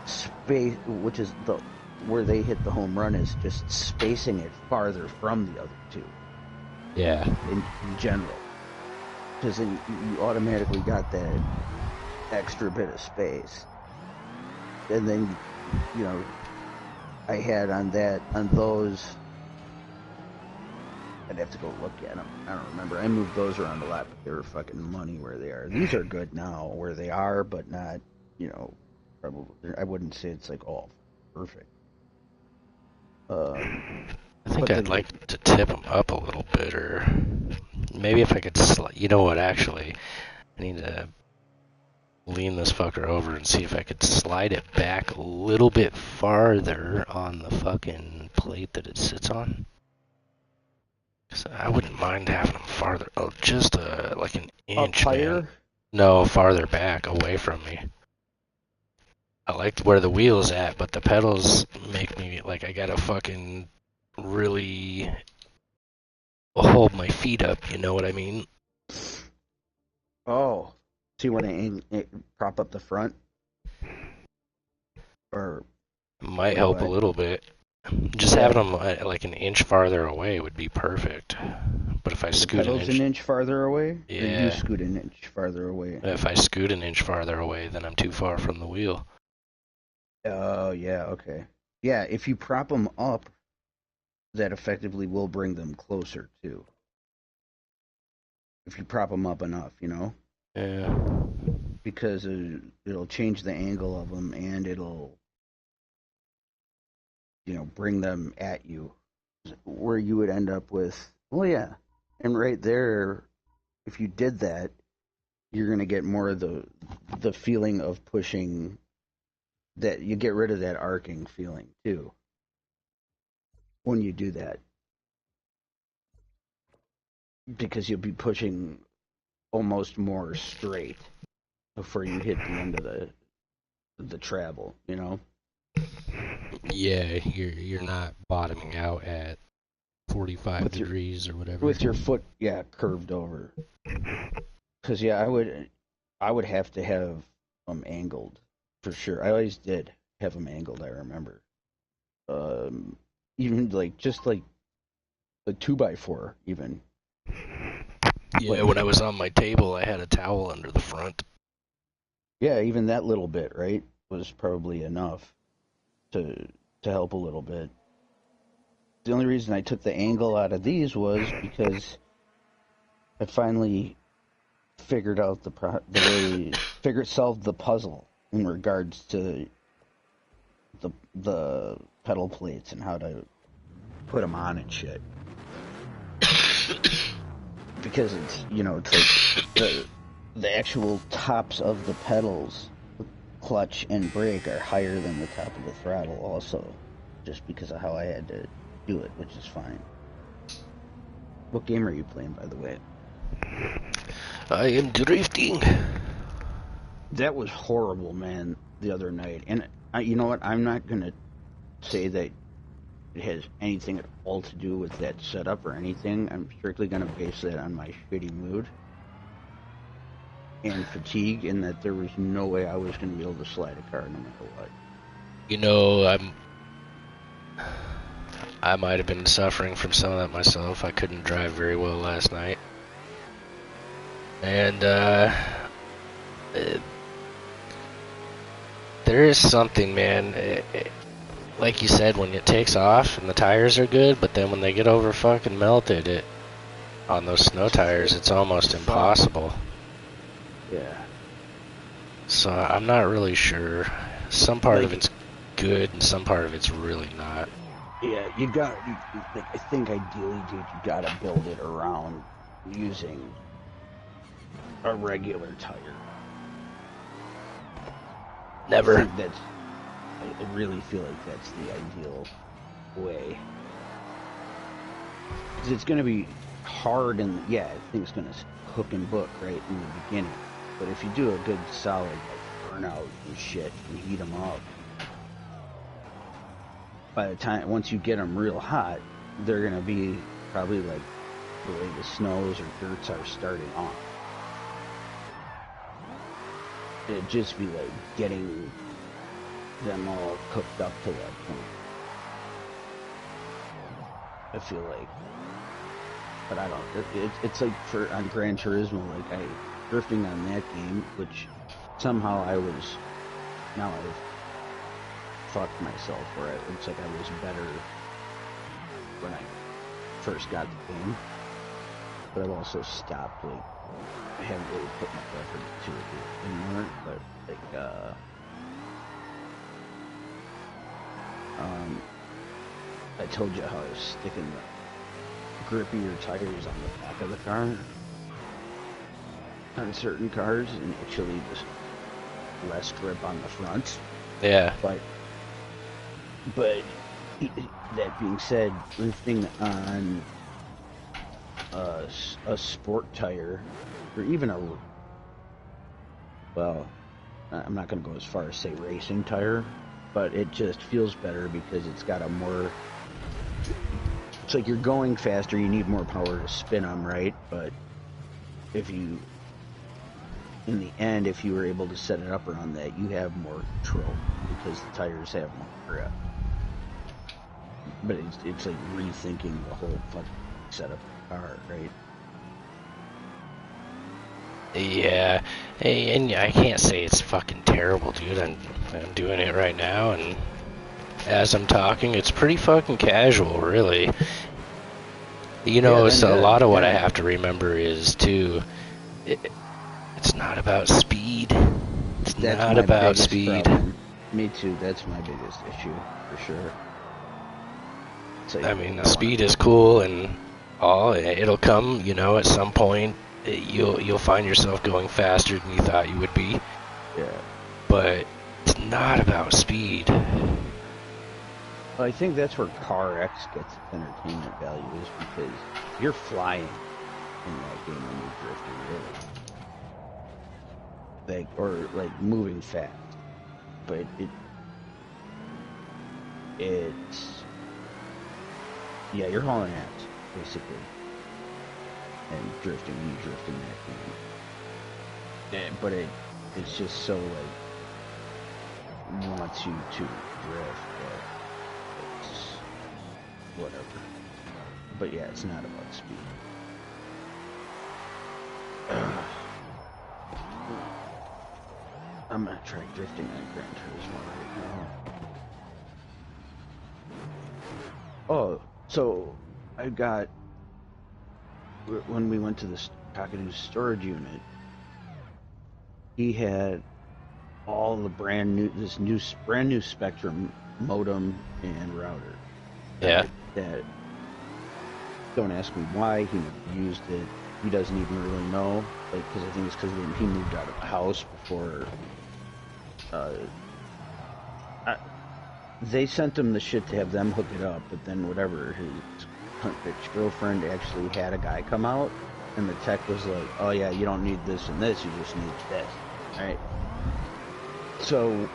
space, which is where they hit the home run, is just spacing it farther from the other two. Yeah. In general. Because then you automatically got that extra bit of space. And then, I had on those, I'd have to go look at them. I don't remember. I moved those around a lot, but they were fucking money where they are. These are good now where they are, but not, probably, I wouldn't say it's like all perfect. I think I'd like to tip them up a little bit, or maybe if I could you know what, actually, I need to lean this fucker over and see if I could slide it back a little bit farther on the fucking plate that it sits on. So I wouldn't mind having them farther, just like an Up inch, higher? man. No, farther back, away from me. I like where the wheel's at, but the pedals make me, like, I gotta fucking really hold my feet up, you know what I mean? Oh. So you want to prop up the front? Or Might help a what? little bit. Just Yeah. having them like an inch farther away would be perfect. But if I The scoot pedal's an inch farther away? Or you yeah, scoot an inch farther away? if I scoot an inch farther away, then I'm too far from the wheel. Oh, yeah, okay. Yeah, if you prop them up, that effectively will bring them closer, too. If you prop them up enough, you know? Yeah. Because it'll change the angle of them, and it'll, bring them at you. Where you would end up with, well, yeah. And right there, if you did that, you're going to get more of the feeling of pushing, that you get rid of that arcing feeling, too, when you do that. Because you'll be pushing almost more straight before you hit the end of the travel, you know? Yeah, you're not bottoming out at 45 With degrees or whatever. with your foot, yeah, curved over. Because yeah, I would have to have them angled for sure. I always did have them angled. I remember, even like just like a 2x4, even. Yeah, Like, when I was on my table, I had a towel under the front. yeah, even that little bit, right, was probably enough to help a little bit. The only reason I took the angle out of these was because I finally figured out solved the puzzle in regards to the pedal plates and how to put them on and shit. Because it's like the actual tops of the pedals, clutch and brake, are higher than the top of the throttle also, just because of how I had to do it, which is fine. What game are you playing, by the way? I am drifting. That was horrible, man, the other night. And you know what? I'm not going to say that it has anything at all to do with that setup or anything. I'm strictly going to base that on my shitty mood and fatigue, and that there was no way I was going to be able to slide a car no matter what. You know, I might have been suffering from some of that myself. I couldn't drive very well last night. And, there is something, man. Like you said, when it takes off and the tires are good, but then when they get over fucking melted, on those snow tires, it's almost impossible. Yeah. So I'm not really sure. Some part of it's good and some part of it's really not. Yeah, I think ideally, dude, you gotta build it around using a regular tire. Never. I really feel like that's the ideal way. 'Cause it's gonna be hard, and yeah, I think it's gonna hook and book right in the beginning. But if you do a good solid burnout and shit and heat them up, by the time, once you get them real hot, they're gonna be probably like the way the snows or dirts are starting off. It'd just be like getting them all cooked up to that point. I feel like, but I don't. It's like on Gran Turismo, like drifting on that game, which somehow now I've fucked myself, where it looks like I was better when I first got the game, but I've also stopped. Like, I haven't really put much effort into it anymore, but like I told you how I was sticking the grippier tires on the back of the car on certain cars, and actually just less grip on the front. Yeah. But that being said, drifting on a sport tire, or even a, well, I'm not going to go as far as say racing tire, but it just feels better because it's got a more, it's like you're going faster, you need more power to spin them, right? But if you, in the end, if you were able to set it up around that, you have more control because the tires have more grip. But it's like rethinking the whole fucking setup of the car, right? Yeah, hey, and I can't say it's fucking terrible, dude. I'm doing it right now, and as I'm talking, it's pretty fucking casual, really. You know, Yeah, so a then lot good. of what I Yeah. have to remember is, too, it's not about speed. It's That's not my about biggest speed. problem. Me too. That's my biggest issue for sure. It's like, I mean, the I want speed is cool and all. It'll come, you know, at some point. You'll find yourself going faster than you thought you would be. yeah. But it's not about speed. Well, I think that's where Car X gets its entertainment value is because you're flying in that game when you're drifting, really. Like, or like moving fast. But it's, yeah, you're hauling ass, basically. And drifting, you drift in that game. But it's just so like wants you to drift, but it's whatever. But yeah, it's not about speed. I'm gonna try drifting on Gran Turismo right now. Oh, so I got, when we went to the Cockatoo storage unit, he had all the brand new Spectrum modem and router. Yeah. That, don't ask me why, he never used it. He doesn't even really know, like, because I think it's because he moved out of the house before. They sent him the shit to have them hook it up, but then whatever, his cunt bitch girlfriend actually had a guy come out, and the tech was like, "Oh yeah, you don't need this and this, you just need this." Right? So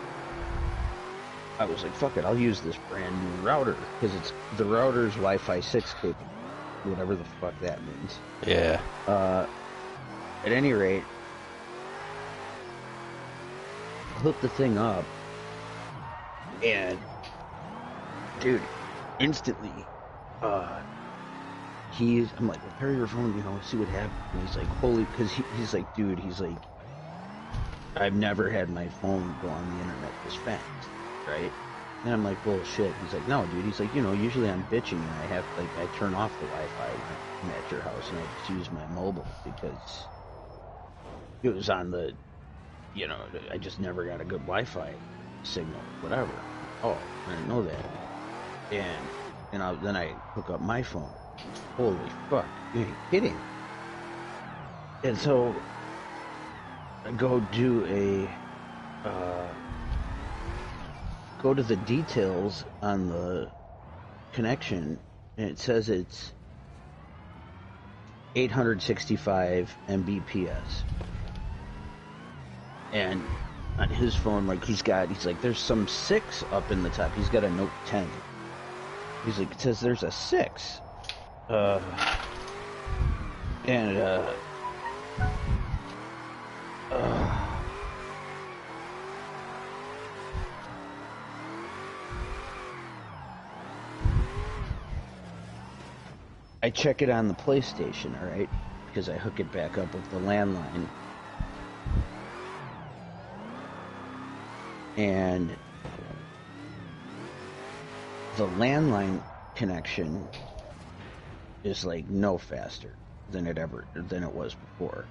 I was like, "Fuck it, I'll use this brand new router because the router's Wi-Fi 6 capable, whatever the fuck that means." Yeah. At any rate, hook the thing up, and dude, instantly, I'm like, repair your phone, see what happens. And he's like, holy, because he's like, dude, he's like, I've never had my phone go on the internet this fast, right? And I'm like, bullshit. He's like, no, dude. He's like, usually I'm bitching and I turn off the Wi-Fi when I'm at your house and I just use my mobile because it was on the, I just never got a good Wi-Fi signal, whatever. Oh, I didn't know that. And then I hook up my phone. Holy fuck, you ain't kidding. And so I go go to the details on the connection, and it says it's 865 Mbps. And on his phone, like, he's like, there's some 6 up in the top. He's got a Note 10. He's like, it says there's a 6. I check it on the PlayStation, alright? Because I hook it back up with the landline. And the landline connection is like no faster than it was before.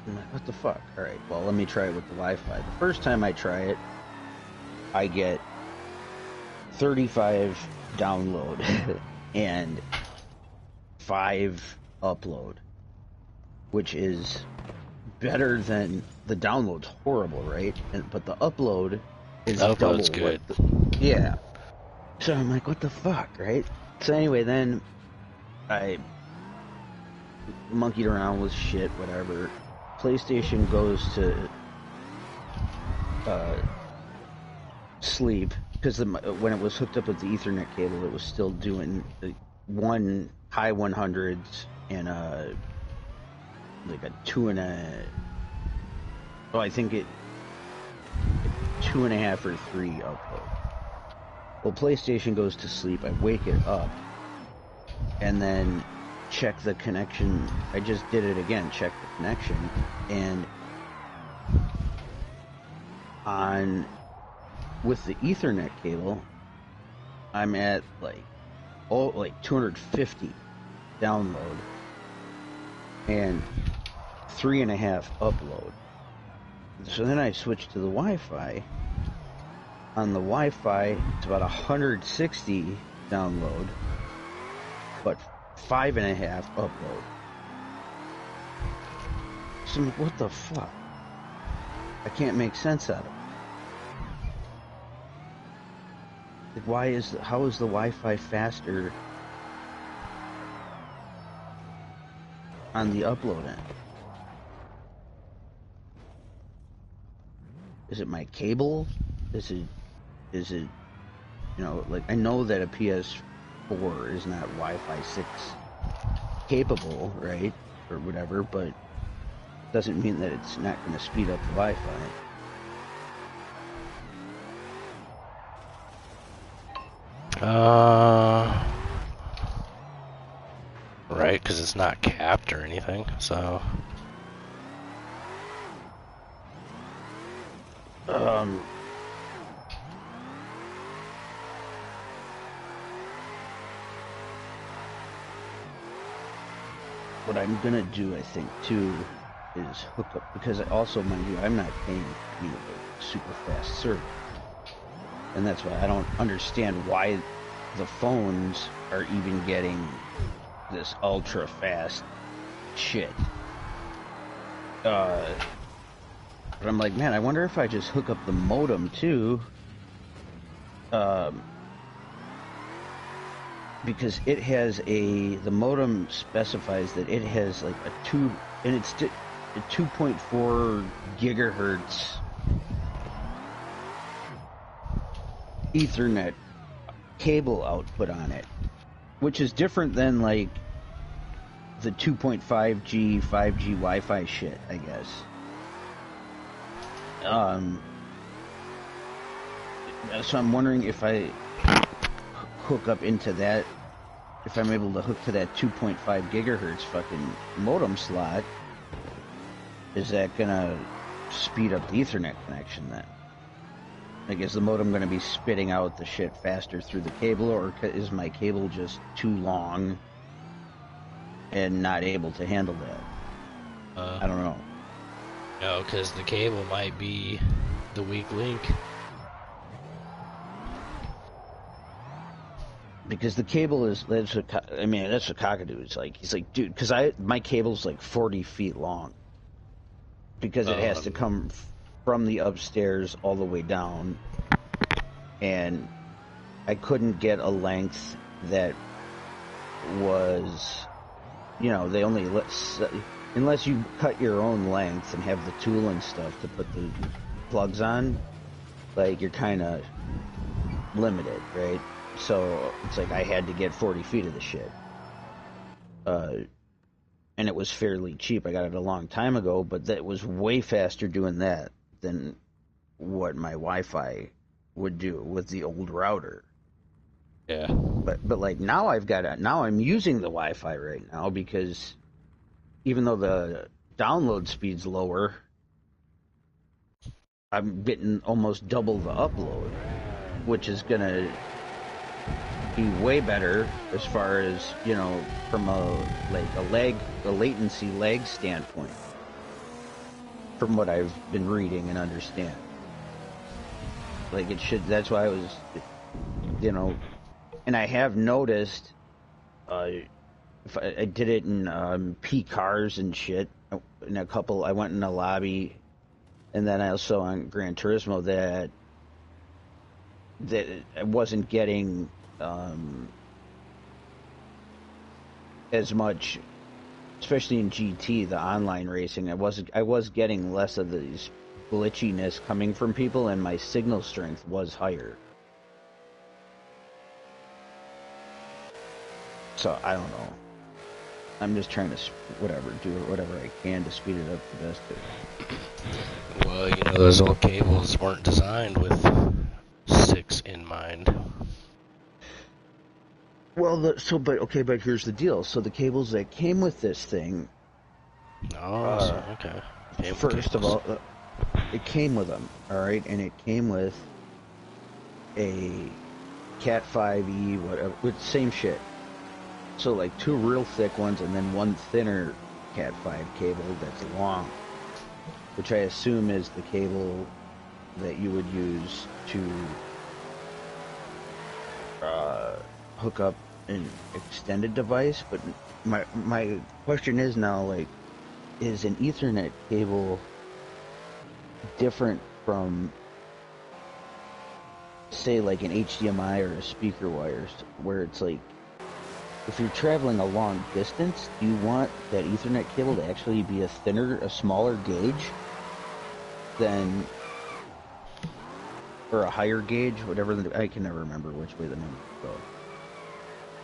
I'm like, what the fuck? Alright, well, let me try it with the Wi-Fi. The first time I try it, I get 35 download and 5 upload, which is better than the download's horrible, right? But the upload is Upload's double good. yeah. So I'm like, what the fuck, right? So anyway, then I monkeyed around with shit, whatever. PlayStation goes to sleep because when it was hooked up with the Ethernet cable, it was still doing one high 100s and like a I think it 2.5 or 3 upload. Well, PlayStation goes to sleep. I wake it up and then check the connection. I just did it again. Check the connection, and with the Ethernet cable, I'm at like 250 download and 3.5 upload. So then I switched to the Wi-Fi. On the Wi-Fi, it's about 160 download, but 5.5 upload. So what the fuck? I can't make sense out of it. Like, how is the Wi-Fi faster on the upload end? Is it my cable? Is it, like, I know that a PS4 is not Wi-Fi 6 capable, right? Or whatever, but doesn't mean that it's not going to speed up the Wi-Fi. Right, because it's not capped or anything, so... What I'm gonna do, I think, too, is hook up, because also, mind you, I'm not paying any super fast service. And that's why I don't understand why the phones are even getting this ultra fast shit. But I'm like, man, I wonder if I just hook up the modem too. Because it has the modem specifies that it has like a 2.4 gigahertz Ethernet cable output on it, which is different than like the 2.5G, 5G Wi-Fi shit, I guess. So I'm wondering if I hook up into that, if I'm able to hook to that 2.5 gigahertz fucking modem slot, is that gonna speed up the Ethernet connection then? Like, is the modem gonna be spitting out the shit faster through the cable, or is my cable just too long and not able to handle that? I don't know. No, because the cable might be the weak link. Because the cable that's what Cockadoo is like. He's like, dude, because my cable's like 40 feet long. Because it has to come from the upstairs all the way down. And I couldn't get a length that was, they only unless you cut your own length and have the tool and stuff to put the plugs on, like, you're kind of limited, right? So it's like I had to get 40 feet of the shit. And it was fairly cheap. I got it a long time ago, but that was way faster doing that than what my Wi-Fi would do with the old router. Yeah. But like now I'm using the Wi-Fi right now, because even though the download speed's lower, I'm getting almost double the upload, which is gonna be way better as far as, from a latency lag standpoint, from what I've been reading and understand. Like, it should, that's why I was, and I have noticed, if I did it in P cars and shit, I went in a lobby, and then I also on Gran Turismo that I wasn't getting as much especially in GT, the online racing, I was getting less of these glitchiness coming from people, and my signal strength was higher. So I don't know. I'm just trying to do whatever I can to speed it up the best. Well, you know, those old cables weren't designed with 6 in mind. Well, but here's the deal. So the cables that came with this thing, Okay. first of all, it came with them, all right, and it came with a Cat 5e, whatever, with same shit. So like 2 real thick ones, and then 1 thinner Cat 5 cable that's long, which I assume is the cable that you would use to hook up an extended device. But my question is now, like, is an Ethernet cable different from, say, like an HDMI or a speaker wires, where it's like, if you're traveling a long distance, do you want that Ethernet cable to actually be a smaller gauge than, or a higher gauge, whatever, I can never remember which way the numbers go.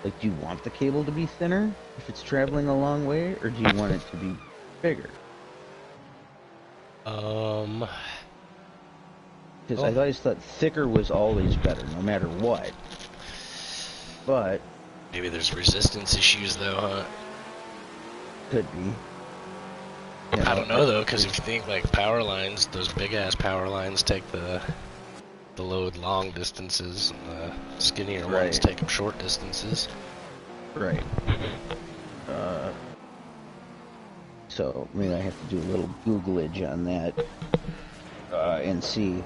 Like, do you want the cable to be thinner if it's traveling a long way, or do you want it to be bigger? Because I always thought thicker was always better, no matter what. But maybe there's resistance issues, though, huh? could be. I don't know, though, because if you think, like, power lines, those big-ass power lines take the load long distances, and the skinnier ones take them short distances. Right. So maybe I have to do a little Googlage on that and see,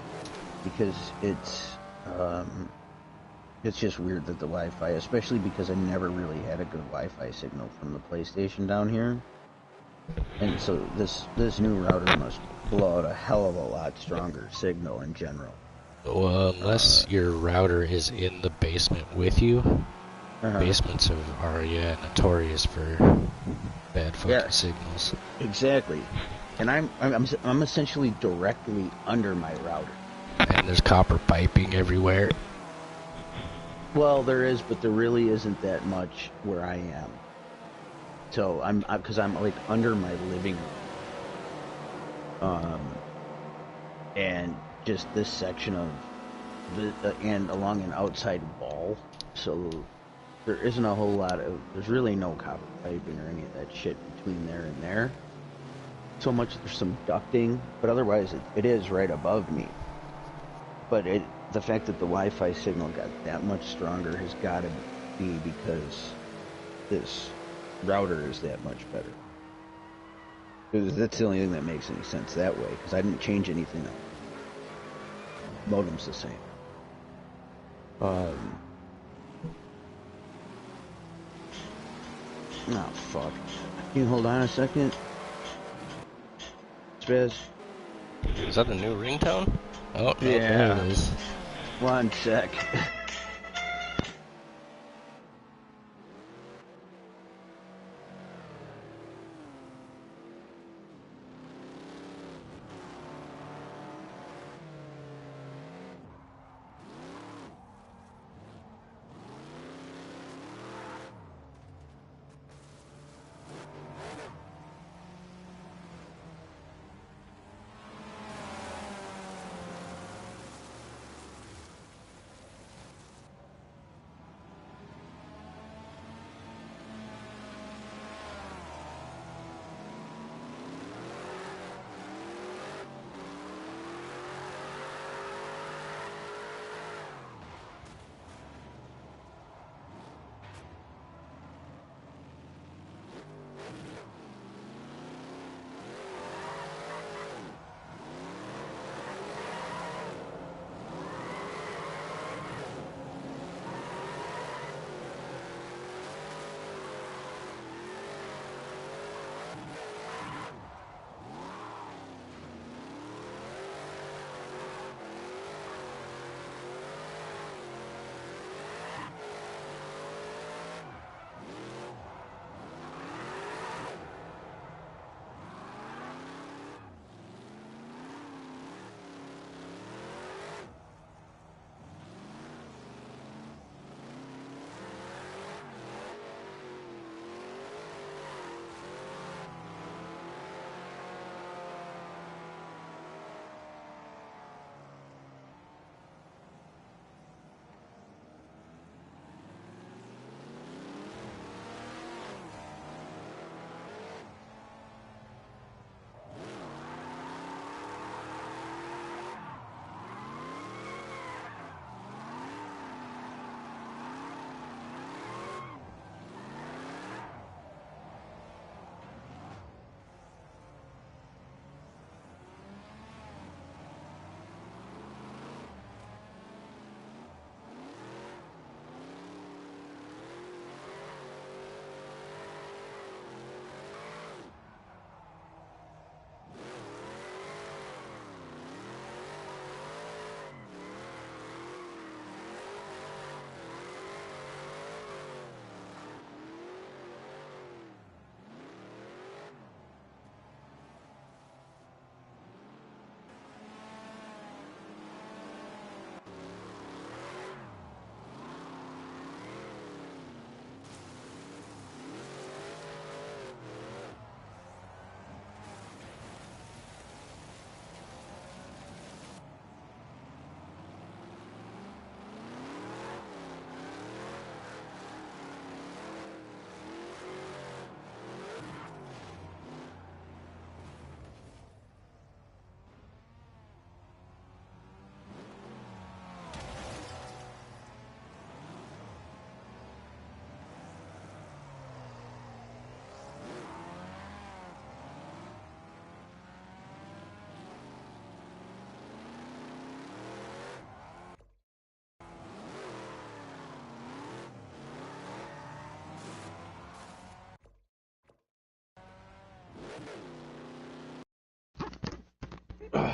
because it's just weird that the Wi-Fi, especially because I never really had a good Wi-Fi signal from the PlayStation down here, and so this new router must blow out a hell of a lot stronger signal in general. Well, unless your router is in the basement with you, basements are notorious for bad fucking signals. Exactly, and I'm essentially directly under my router. And there's copper piping everywhere. Well, there is, but there really isn't that much where I am. So because I'm like under my living room, and just this section of and along an outside wall, so there isn't a whole lot of, there's really no copper piping or any of that shit between there and there. So much there's some ducting, but otherwise it is right above me. But the fact that the Wi-Fi signal got that much stronger has got to be because this router is that much better. That's the only thing that makes any sense that way, because I didn't change anything else. Modem's the same. Oh, fuck. Can you hold on a second? Spaz? Is that the new ringtone? Oh, yeah. There it is. 1 sec.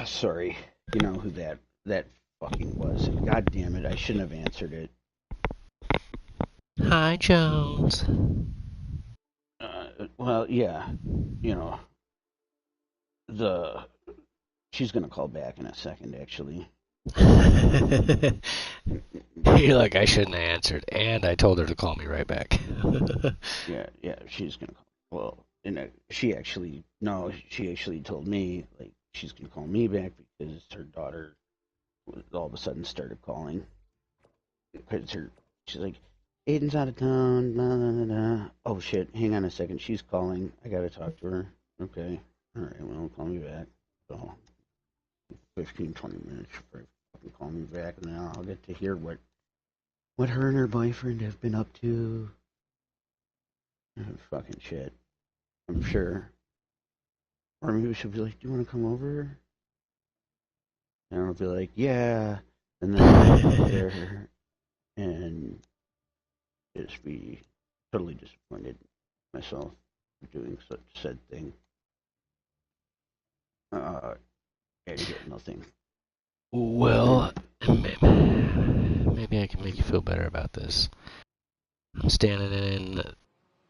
Sorry. You know who that fucking was. God damn it, I shouldn't have answered it. Hi, Jones. Well, yeah. You know, she's gonna call back in a second, actually. You're like, I shouldn't have answered, and I told her to call me right back. Yeah, she's gonna call. Well, she actually told me, like, she's gonna call me back because her daughter all of a sudden started calling. Because she's like, Aiden's out of town, blah, blah, blah, blah. Oh shit, hang on a second, she's calling. I gotta talk to her. Okay, alright, well, call me back. So, 15, 20 minutes for fucking call me back, and then I'll get to hear what her and her boyfriend have been up to. Fucking shit. I'm sure. Or maybe she'll be like, do you want to come over? And I'll be like, yeah. And then I'll get there and just be totally disappointed in myself for doing such said thing. And get nothing. Well, maybe I can make you feel better about this. I'm standing in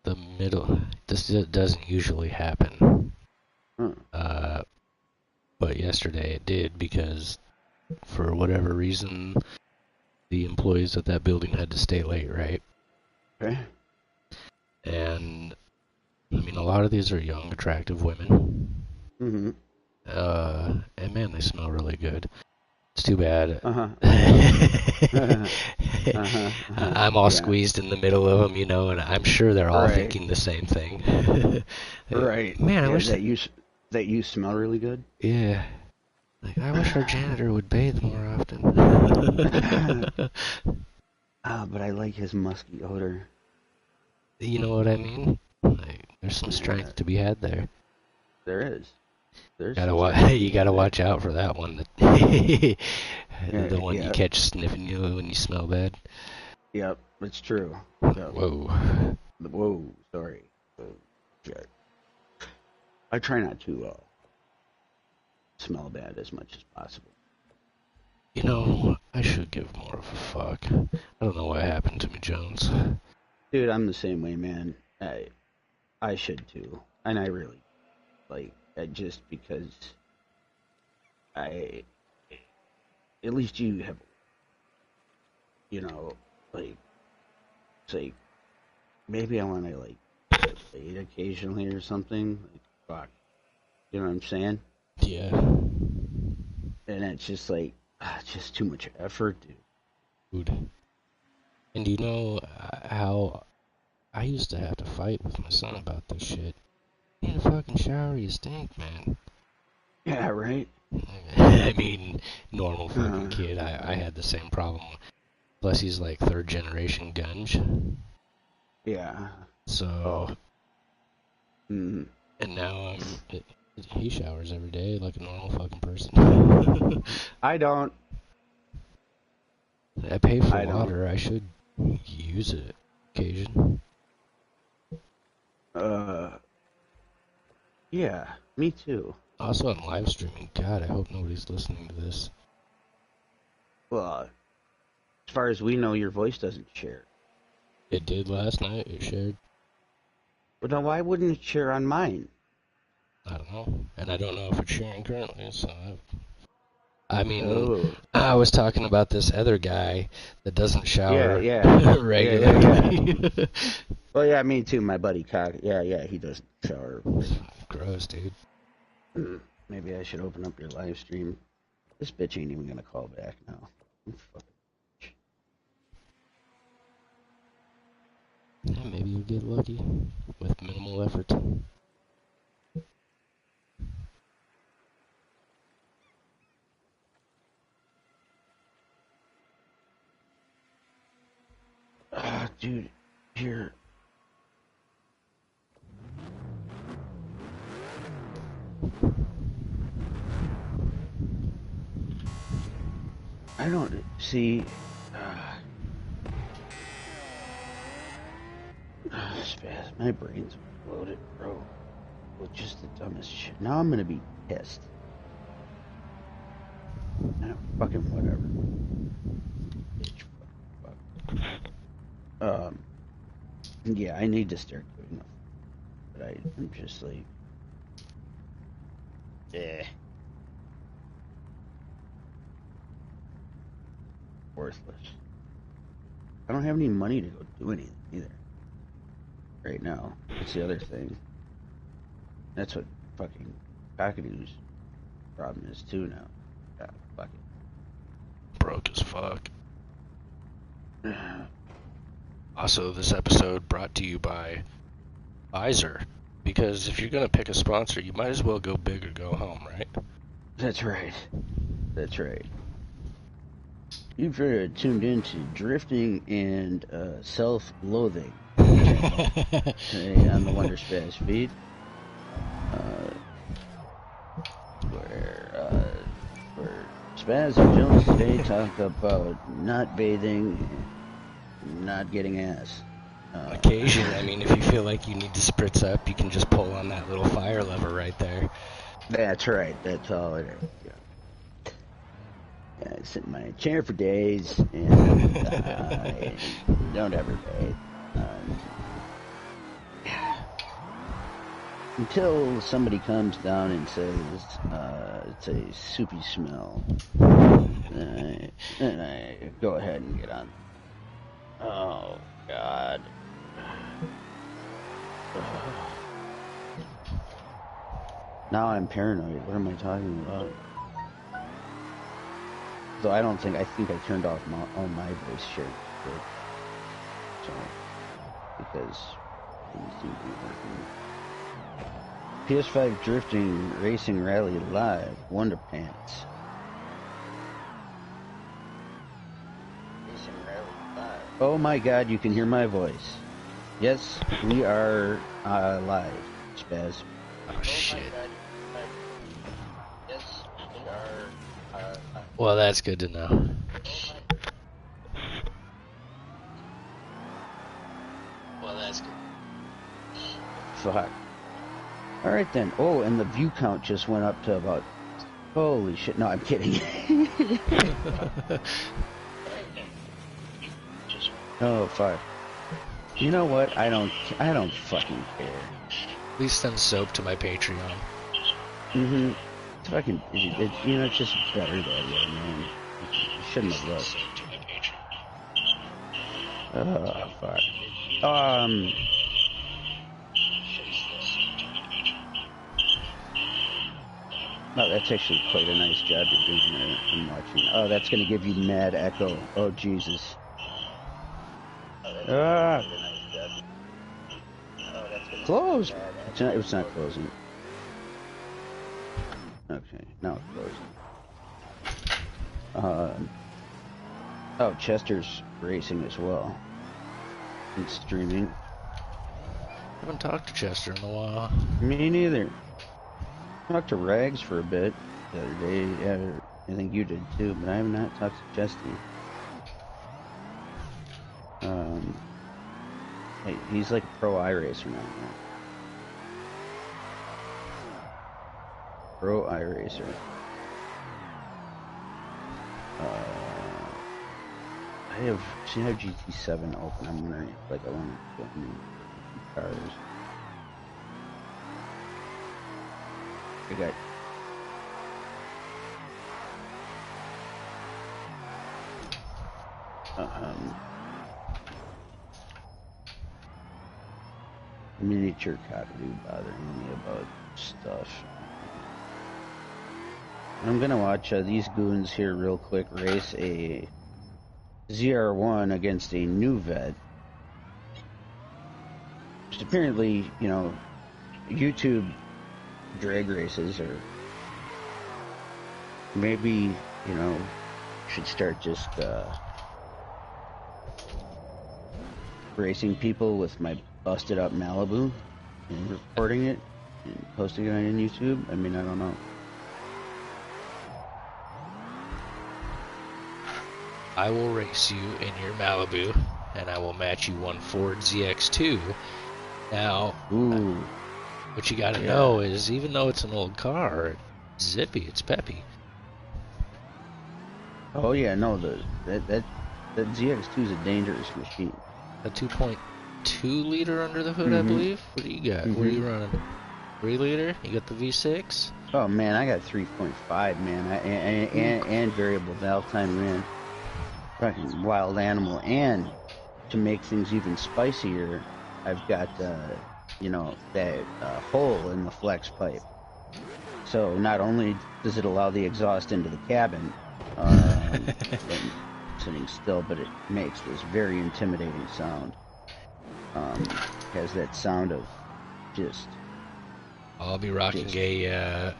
the middle. This doesn't usually happen. But yesterday it did because for whatever reason the employees at that building had to stay late, right? Okay. And I mean, a lot of these are young, attractive women. Mm-hmm. And man, they smell really good. It's too bad. I'm all squeezed in the middle of them, you know, and I'm sure they're all thinking the same thing. Right. Man, I wish that you smell really good. Yeah. Like, I wish our janitor would bathe more often. But I like his musky odor. You know what I mean? Like, there's some strength to be had there. There is. You gotta watch out for that one. The one you catch sniffing you when you smell bad. Yep, it's true. Whoa. Whoa, sorry. Shit. I try not to smell bad as much as possible. You know, I should give more of a fuck. I don't know what happened to me, Jones. Dude, I'm the same way, man. I should too. And I really, just because at least you have, you know, it's like, maybe I want to, get laid occasionally or something. Like, fuck. You know what I'm saying? Yeah. And it's just it's just too much effort, dude. And do you know how I used to have to fight with my son about this shit? You need a fucking shower, you stink, man. Yeah, right? I mean, normal fucking kid. I had the same problem. Plus, he's like third generation gunge. Yeah. So. Mm. And now he showers every day like a normal fucking person. I don't. I pay for water. I should use it occasion. Yeah, me too. Also, I'm live streaming. God, I hope nobody's listening to this. Well, as far as we know, your voice doesn't share. It did last night. It shared. But then why wouldn't it share on mine? I don't know. And I don't know if it's sharing currently, so I mean, I was talking about this other guy that doesn't shower regularly. Yeah. Well, yeah, me too, my buddy Cock. Yeah, he doesn't shower. Gross, dude. Maybe I should open up your live stream. This bitch ain't even gonna call back now. Yeah, maybe you'll get lucky with minimal effort. Dude, here. I don't see. My brain's loaded, bro. was just the dumbest shit. Now I'm gonna be pissed. Fucking whatever. Bitch, fuck. Yeah, I need to start doing it. But I'm just like, worthless. I don't have any money to go do anything either. Right now. That's the other thing. That's what fucking Cockadoo's problem is too now. God, fuck it. Broke as fuck. Also, this episode brought to you by Pfizer. Because if you're going to pick a sponsor, you might as well go big or go home, right? That's right. That's right. You've tuned into Drifting and Self-Loathing today on the Wonder Spaz feed. Where Spaz and Jones today talk about not bathing and not getting ass. Occasionally, I mean, if you feel like you need to spritz up, you can just pull on that little fire lever right there. That's right. That's all it is. Yeah. I sit in my chair for days and I don't ever bathe. Until somebody comes down and says it's a soupy smell, then I go ahead and get on. Oh, God. Now I'm paranoid. What am I talking about? So I think I turned off all my voice shit. So, because things seem to be working. PS5 Drifting Racing Rally Live, Wonder Pants. Racing Rally Live. Oh my God, you can hear my voice. Yes, we are live, Spaz. Oh shit. Oh my God. Yes, we are live. Well, that's good to know. Fuck. Alright then. Oh, and the view count just went up to about... Holy shit. No, I'm kidding. Oh, fuck. You know what? I don't fucking care. Please send soap to my Patreon. Mm-hmm. It's fucking... it's just better that way, man. You shouldn't have looked. Oh, fuck. Oh, that's actually quite a nice job you're doing there. I'm watching. Oh, that's going to give you mad echo. Oh, Jesus. Close! It's not closing. Okay, now it's closing. Oh, Chester's racing as well. It's streaming. I haven't talked to Chester in a while. Me neither. Talked to Rags for a bit the other day. Yeah, I think you did too, but I have not talked to Chesty. He's like a pro iRacer now. Pro iRacer. I have GT7 open. I'm wondering if I want to get new cars. I got miniature cockadoo bothering me about stuff. I'm gonna watch these goons here real quick race a ZR1 against a new vet. Which apparently, YouTube drag races, or maybe, should start just racing people with my busted up Malibu and recording it and posting it on YouTube. I mean, I don't know. I will race you in your Malibu, and I will match you one Ford ZX2. Now, ooh, What you gotta Yeah. know is, even though it's an old car, it's zippy, it's peppy. Oh yeah, no, that ZX2 is a dangerous machine. A 2.2 liter under the hood, I Mhm. believe. What do you got? What are you running? 3 liter? You got the V6? Oh man, I got 3.5, man, and variable valve time, man. Fucking wild animal. And to make things even spicier, I've got that hole in the flex pipe. So not only does it allow the exhaust into the cabin, and sitting still, but it makes this very intimidating sound. Has that sound of just I'll be rocking a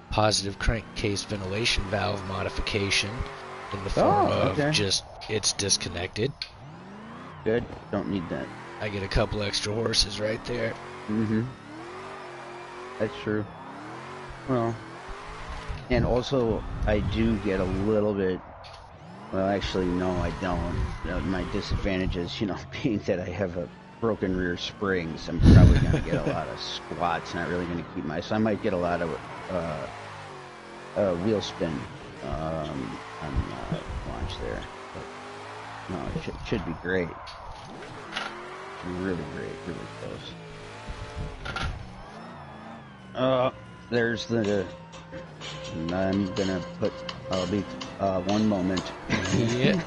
positive crankcase ventilation valve modification in the form of okay. just it's disconnected. Good. Don't need that. I get a couple extra horses right there. Mm-hmm. That's true. Well, and also I do get a little bit. Well, actually, no, I don't. My disadvantage is, being that I have a broken rear springs, I'm probably going to get a lot of squats. Not really going to keep so I might get a lot of wheel spin on launch there. But no, it should be great. Really great, really close. There's the. I'm gonna put. I'll be. One moment. Yeah.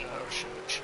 Oh, shit.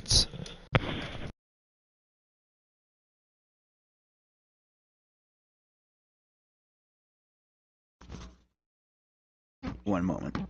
minutes. One moment.